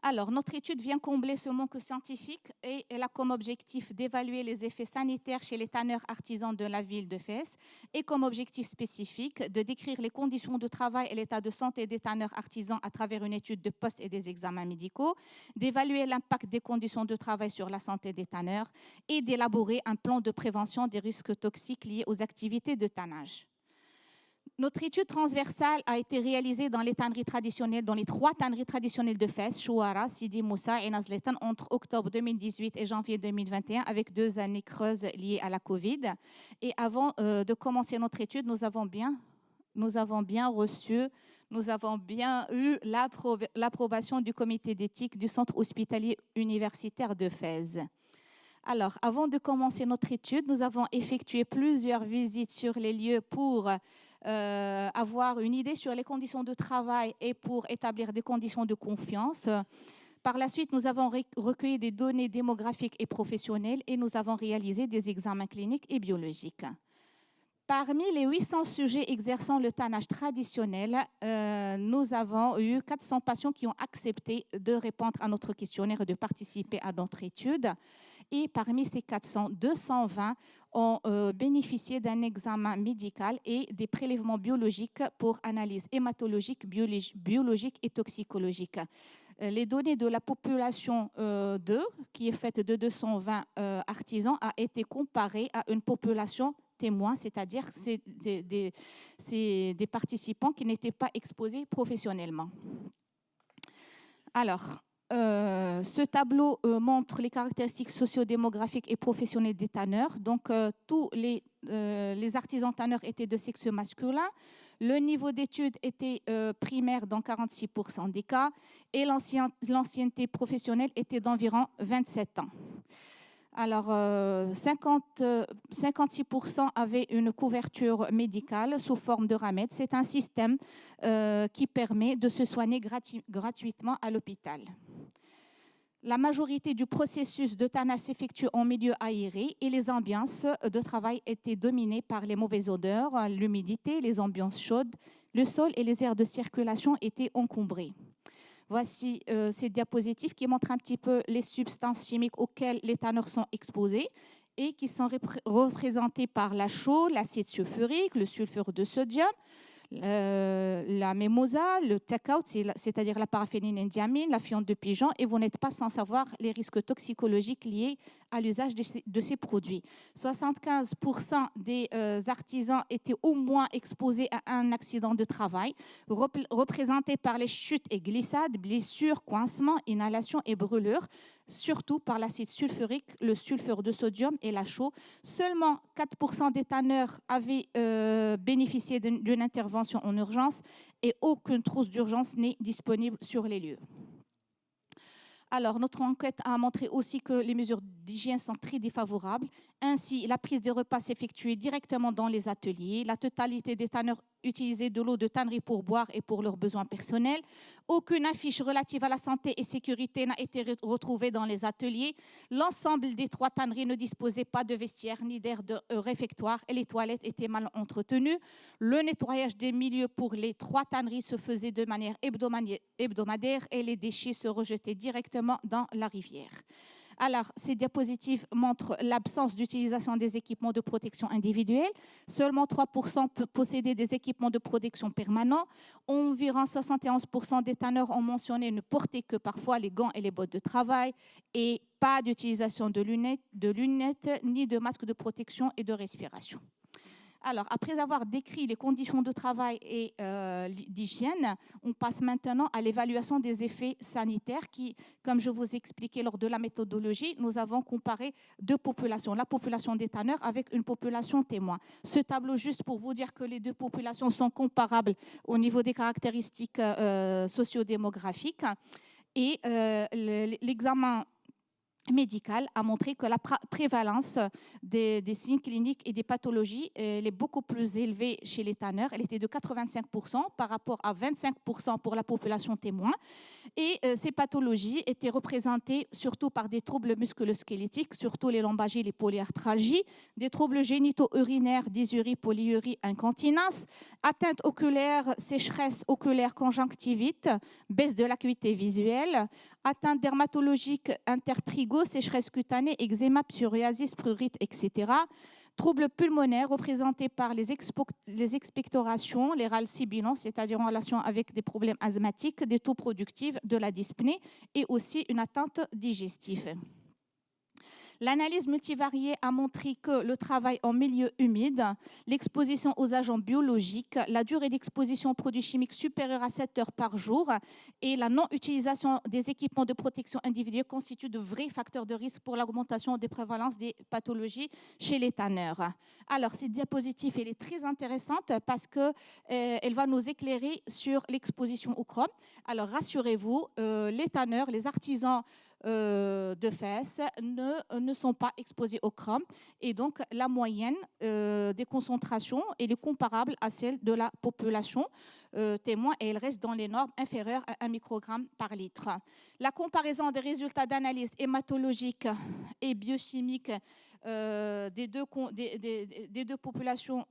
Alors, notre étude vient combler ce manque scientifique et elle a comme objectif d'évaluer les effets sanitaires chez les tanneurs artisans de la ville de Fès et comme objectif spécifique de décrire les conditions de travail et l'état de santé des tanneurs artisans à travers une étude de poste et des examens médicaux, d'évaluer l'impact des conditions de travail sur la santé des tanneurs et d'élaborer un plan de prévention des risques toxiques liés aux activités de tannage. Notre étude transversale a été réalisée dans les tanneries traditionnelles, dans les 3 tanneries traditionnelles de Fès, Chouara, Sidi Moussa et Nazletan, entre octobre 2018 et janvier 2021, avec 2 années creuses liées à la Covid. Et avant de commencer notre étude, nous avons bien eu l'approbation du comité d'éthique du centre hospitalier universitaire de Fès. Alors, avant de commencer notre étude, nous avons effectué plusieurs visites sur les lieux pour avoir une idée sur les conditions de travail et pour établir des conditions de confiance. Par la suite, nous avons recueilli des données démographiques et professionnelles et nous avons réalisé des examens cliniques et biologiques. Parmi les 800 sujets exerçant le tannage traditionnel, nous avons eu 400 patients qui ont accepté de répondre à notre questionnaire et de participer à notre étude. Et parmi ces 400, 220 ont bénéficié d'un examen médical et des prélèvements biologiques pour analyse hématologique, biologique et toxicologique. Les données de la population 2, qui est faite de 220 artisans, a été comparée à une population témoin, c'est-à-dire que c'est des participants qui n'étaient pas exposés professionnellement. Alors, ce tableau montre les caractéristiques sociodémographiques et professionnelles des tanneurs. Donc, tous les artisans tanneurs étaient de sexe masculin. Le niveau d'études était primaire dans 46% des cas et l'ancienneté professionnelle était d'environ 27 ans. Alors, 56% avaient une couverture médicale sous forme de RAMED. C'est un système qui permet de se soigner gratuitement à l'hôpital. La majorité du processus de tannage s'effectue en milieu aéré et les ambiances de travail étaient dominées par les mauvaises odeurs, l'humidité, les ambiances chaudes. Le sol et les aires de circulation étaient encombrés. Voici ces diapositives qui montrent un petit peu les substances chimiques auxquelles les tanneurs sont exposés et qui sont représentées par la chaux, l'acide sulfurique, le sulfure de sodium, la mimosa, le take-out, c'est-à-dire la paraphényldiamine, la fiente de pigeon, et vous n'êtes pas sans savoir les risques toxicologiques liés à l'usage de ces produits. 75% des artisans étaient au moins exposés à un accident de travail, représentés par les chutes et glissades, blessures, coincements, inhalations et brûlures, surtout par l'acide sulfurique, le sulfure de sodium et la chaux. Seulement 4% des tanneurs avaient bénéficié d'une intervention en urgence et aucune trousse d'urgence n'est disponible sur les lieux. Alors, notre enquête a montré aussi que les mesures d'hygiène sont très défavorables. Ainsi, la prise des repas s'effectuait directement dans les ateliers. La totalité des tanneurs utilisaient de l'eau de tannerie pour boire et pour leurs besoins personnels. Aucune affiche relative à la santé et sécurité n'a été retrouvée dans les ateliers. L'ensemble des 3 tanneries ne disposait pas de vestiaires ni d'air de réfectoire et les toilettes étaient mal entretenues. Le nettoyage des milieux pour les 3 tanneries se faisait de manière hebdomadaire et les déchets se rejetaient directement dans la rivière. Alors, ces diapositives montrent l'absence d'utilisation des équipements de protection individuelle. Seulement 3% possédaient des équipements de protection permanents. Environ 71% des tanneurs ont mentionné ne porter que parfois les gants et les bottes de travail et pas d'utilisation de lunettes ni de masques de protection et de respiration. Alors, après avoir décrit les conditions de travail et d'hygiène, on passe maintenant à l'évaluation des effets sanitaires qui, comme je vous ai expliqué lors de la méthodologie, nous avons comparé 2 populations, la population des tanneurs avec une population témoin. Ce tableau, juste pour vous dire que les 2 populations sont comparables au niveau des caractéristiques sociodémographiques. Et l'examen médicale a montré que la prévalence des signes cliniques et des pathologies elle est beaucoup plus élevée chez les tanneurs. Elle était de 85% par rapport à 25% pour la population témoin. Et ces pathologies étaient représentées surtout par des troubles musculo-squelettiques, surtout les lombalgies, les polyarthralgies, des troubles génito-urinaires, dysurie, polyurie, incontinence, atteinte oculaire, sécheresse oculaire, conjonctivite, baisse de l'acuité visuelle, atteinte dermatologique intertrigo, sécheresse cutanée, eczéma, psoriasis, prurite, etc. Troubles pulmonaires représentés par les expectorations, les râles sibilants, c'est-à-dire en relation avec des problèmes asthmatiques, des taux productifs, de la dyspnée et aussi une atteinte digestive. L'analyse multivariée a montré que le travail en milieu humide, l'exposition aux agents biologiques, la durée d'exposition aux produits chimiques supérieure à 7 heures par jour et la non-utilisation des équipements de protection individuelle constituent de vrais facteurs de risque pour l'augmentation des prévalences des pathologies chez les tanneurs. Alors, cette diapositive elle est très intéressante parce qu'elle va nous éclairer sur l'exposition au chrome. Alors, rassurez-vous, les tanneurs, les artisans de fesses ne sont pas exposés au chrome et donc la moyenne des concentrations elle est comparable à celle de la population témoin et elle reste dans les normes inférieures à 1 microgramme par litre. La comparaison des résultats d'analyse hématologique et biochimique des deux populations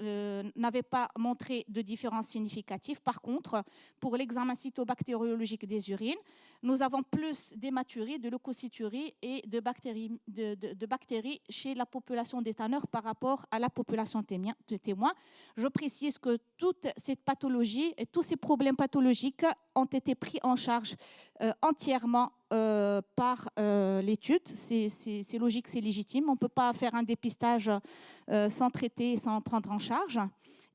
n'avaient pas montré de différence significative. Par contre, pour l'examen cytobactériologique des urines, nous avons plus d'hématurie, de leucocyturie et de bactéries chez la population des tanneurs par rapport à la population de témoins. Je précise que toute cette pathologie et tous ces problèmes pathologiques ont été pris en charge entièrement par l'étude. C'est logique, c'est légitime. On ne peut pas faire un dépistage sans traiter, sans prendre en charge.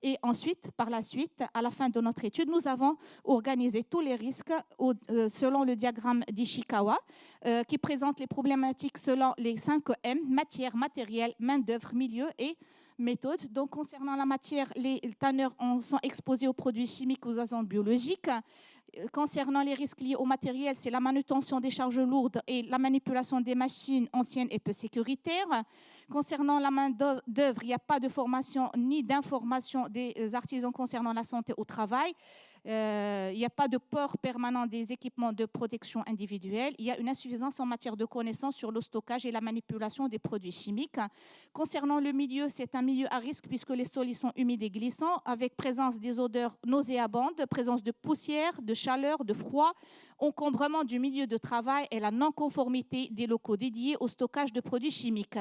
Et ensuite, par la suite, à la fin de notre étude, nous avons organisé tous les risques selon le diagramme d'Ishikawa qui présente les problématiques selon les 5 M, matière, matériel, main-d'œuvre, milieu et méthode. Donc, concernant la matière, les tanneurs sont exposés aux produits chimiques, aux agents biologiques. Concernant les risques liés au matériel, c'est la manutention des charges lourdes et la manipulation des machines anciennes et peu sécuritaires. Concernant la main-d'œuvre, il n'y a pas de formation ni d'information des artisans concernant la santé au travail. Il n'y a pas de port permanent des équipements de protection individuelle. Il y a une insuffisance en matière de connaissances sur le stockage et la manipulation des produits chimiques. Concernant le milieu, c'est un milieu à risque puisque les sols y sont humides et glissants, avec présence des odeurs nauséabondes, présence de poussière, de chaleur, de froid, encombrement du milieu de travail et la non-conformité des locaux dédiés au stockage de produits chimiques.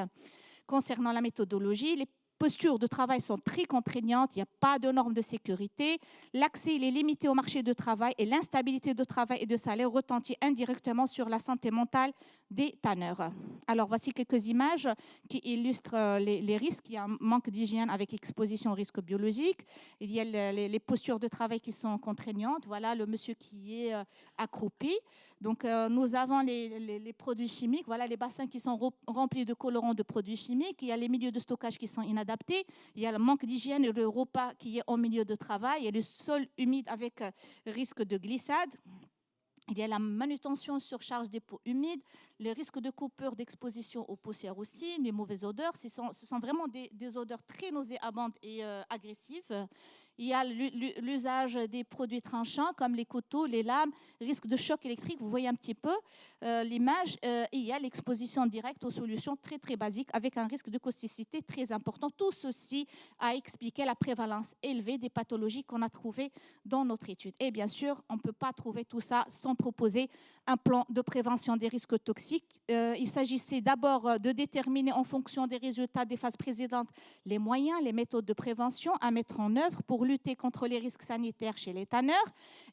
Concernant la méthodologie, les postures de travail sont très contraignantes, il n'y a pas de normes de sécurité, l'accès est limité au marché de travail et l'instabilité de travail et de salaire retentit indirectement sur la santé mentale des tanneurs. Alors voici quelques images qui illustrent les risques. Il y a un manque d'hygiène avec exposition aux risques biologiques, il y a les postures de travail qui sont contraignantes. Voilà le monsieur qui est accroupi. Donc, nous avons les produits chimiques, voilà les bassins qui sont remplis de colorants de produits chimiques. Il y a les milieux de stockage qui sont inadaptés. Il y a le manque d'hygiène et le repas qui est en milieu de travail. Il y a le sol humide avec risque de glissade. Il y a la manutention surcharge des pots humides, les risques de coupure d'exposition aux poussières aussi, les mauvaises odeurs. Ce sont vraiment des odeurs très nauséabondes et agressives. Il y a l'usage des produits tranchants comme les couteaux, les lames, risque de choc électrique. Vous voyez un petit peu l'image. Il y a l'exposition directe aux solutions très, très basiques avec un risque de causticité très important. Tout ceci a expliqué la prévalence élevée des pathologies qu'on a trouvées dans notre étude. Et bien sûr, on ne peut pas trouver tout ça sans proposer un plan de prévention des risques toxiques. Il s'agissait d'abord de déterminer en fonction des résultats des phases précédentes les moyens, les méthodes de prévention à mettre en œuvre pour lutter contre les risques sanitaires chez les tanneurs.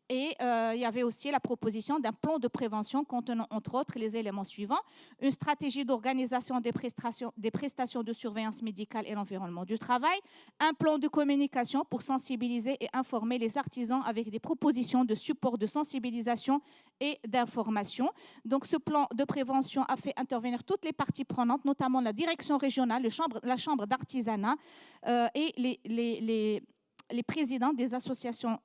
Et il y avait aussi la proposition d'un plan de prévention contenant entre autres les éléments suivants: une stratégie d'organisation des prestations de surveillance médicale et l'environnement du travail, un plan de communication pour sensibiliser et informer les artisans avec des propositions de support de sensibilisation et d'information. Donc ce plan de prévention a fait intervenir toutes les parties prenantes, notamment la direction régionale, la chambre d'artisanat et les présidents des associations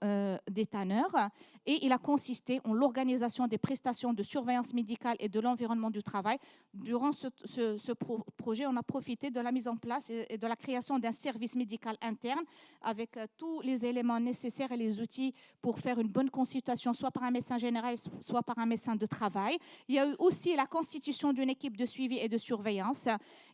des tanneurs et il a consisté en l'organisation des prestations de surveillance médicale et de l'environnement du travail. Durant ce projet, on a profité de la mise en place et de la création d'un service médical interne avec tous les éléments nécessaires et les outils pour faire une bonne consultation, soit par un médecin général, soit par un médecin de travail. Il y a eu aussi la constitution d'une équipe de suivi et de surveillance.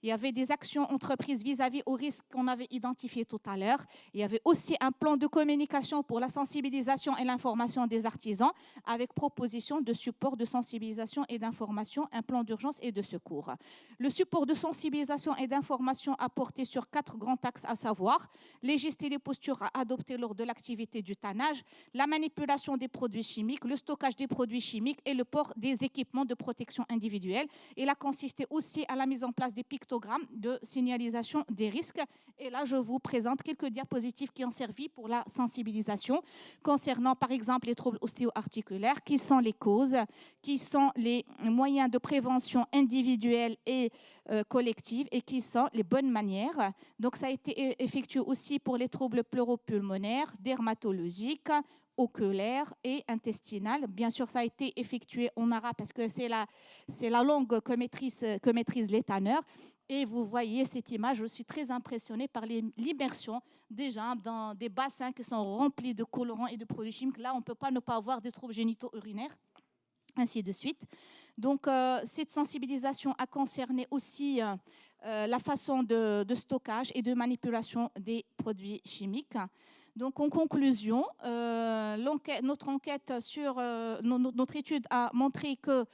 Il y avait des actions entreprises vis-à-vis aux risques qu'on avait identifiés tout à l'heure. Il y avait aussi un plan de communication pour la sensibilisation et l'information des artisans avec proposition de support de sensibilisation et d'information, un plan d'urgence et de secours. Le support de sensibilisation et d'information a porté sur 4 grands axes, à savoir les gestes et les postures à adopter lors de l'activité du tannage, la manipulation des produits chimiques, le stockage des produits chimiques et le port des équipements de protection individuelle. Il a consisté aussi à la mise en place des pictogrammes de signalisation des risques. Et là, je vous présente quelques diapositives qui ont servi pour la sensibilisation concernant, par exemple, les troubles ostéo-articulaires, qui sont les causes, qui sont les moyens de prévention individuelle et collective et qui sont les bonnes manières. Donc, ça a été effectué aussi pour les troubles pleuropulmonaires, dermatologiques, oculaire et intestinale. Bien sûr, ça a été effectué en arabe parce que c'est la langue que maîtrisent les tanneurs. Et vous voyez cette image, je suis très impressionnée par l'immersion des jambes dans des bassins qui sont remplis de colorants et de produits chimiques. Là, on ne peut pas ne pas avoir des troubles génitaux urinaires, ainsi de suite. Donc, cette sensibilisation a concerné aussi la façon de stockage et de manipulation des produits chimiques. Donc, en conclusion, notre enquête sur notre étude a montré que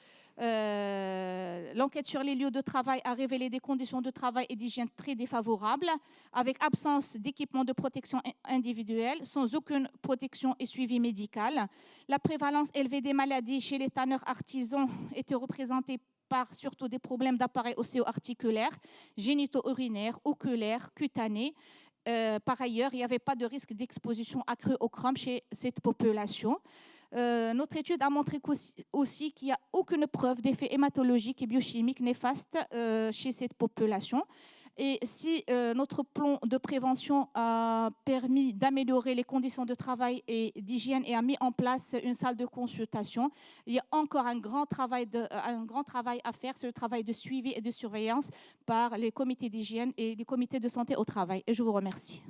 l'enquête sur les lieux de travail a révélé des conditions de travail et d'hygiène très défavorables, avec absence d'équipements de protection individuelle, sans aucune protection et suivi médical. La prévalence élevée des maladies chez les tanneurs artisans était représentée par surtout des problèmes d'appareil ostéo-articulaire, génito-urinaire, oculaire, cutané. Par ailleurs, il n'y avait pas de risque d'exposition accrue au chrome chez cette population. Notre étude a montré aussi qu'il n'y a aucune preuve d'effet hématologique et biochimique néfaste chez cette population. Et si notre plan de prévention a permis d'améliorer les conditions de travail et d'hygiène et a mis en place une salle de consultation, il y a encore un grand travail à faire, c'est le travail de suivi et de surveillance par les comités d'hygiène et les comités de santé au travail. Et je vous remercie.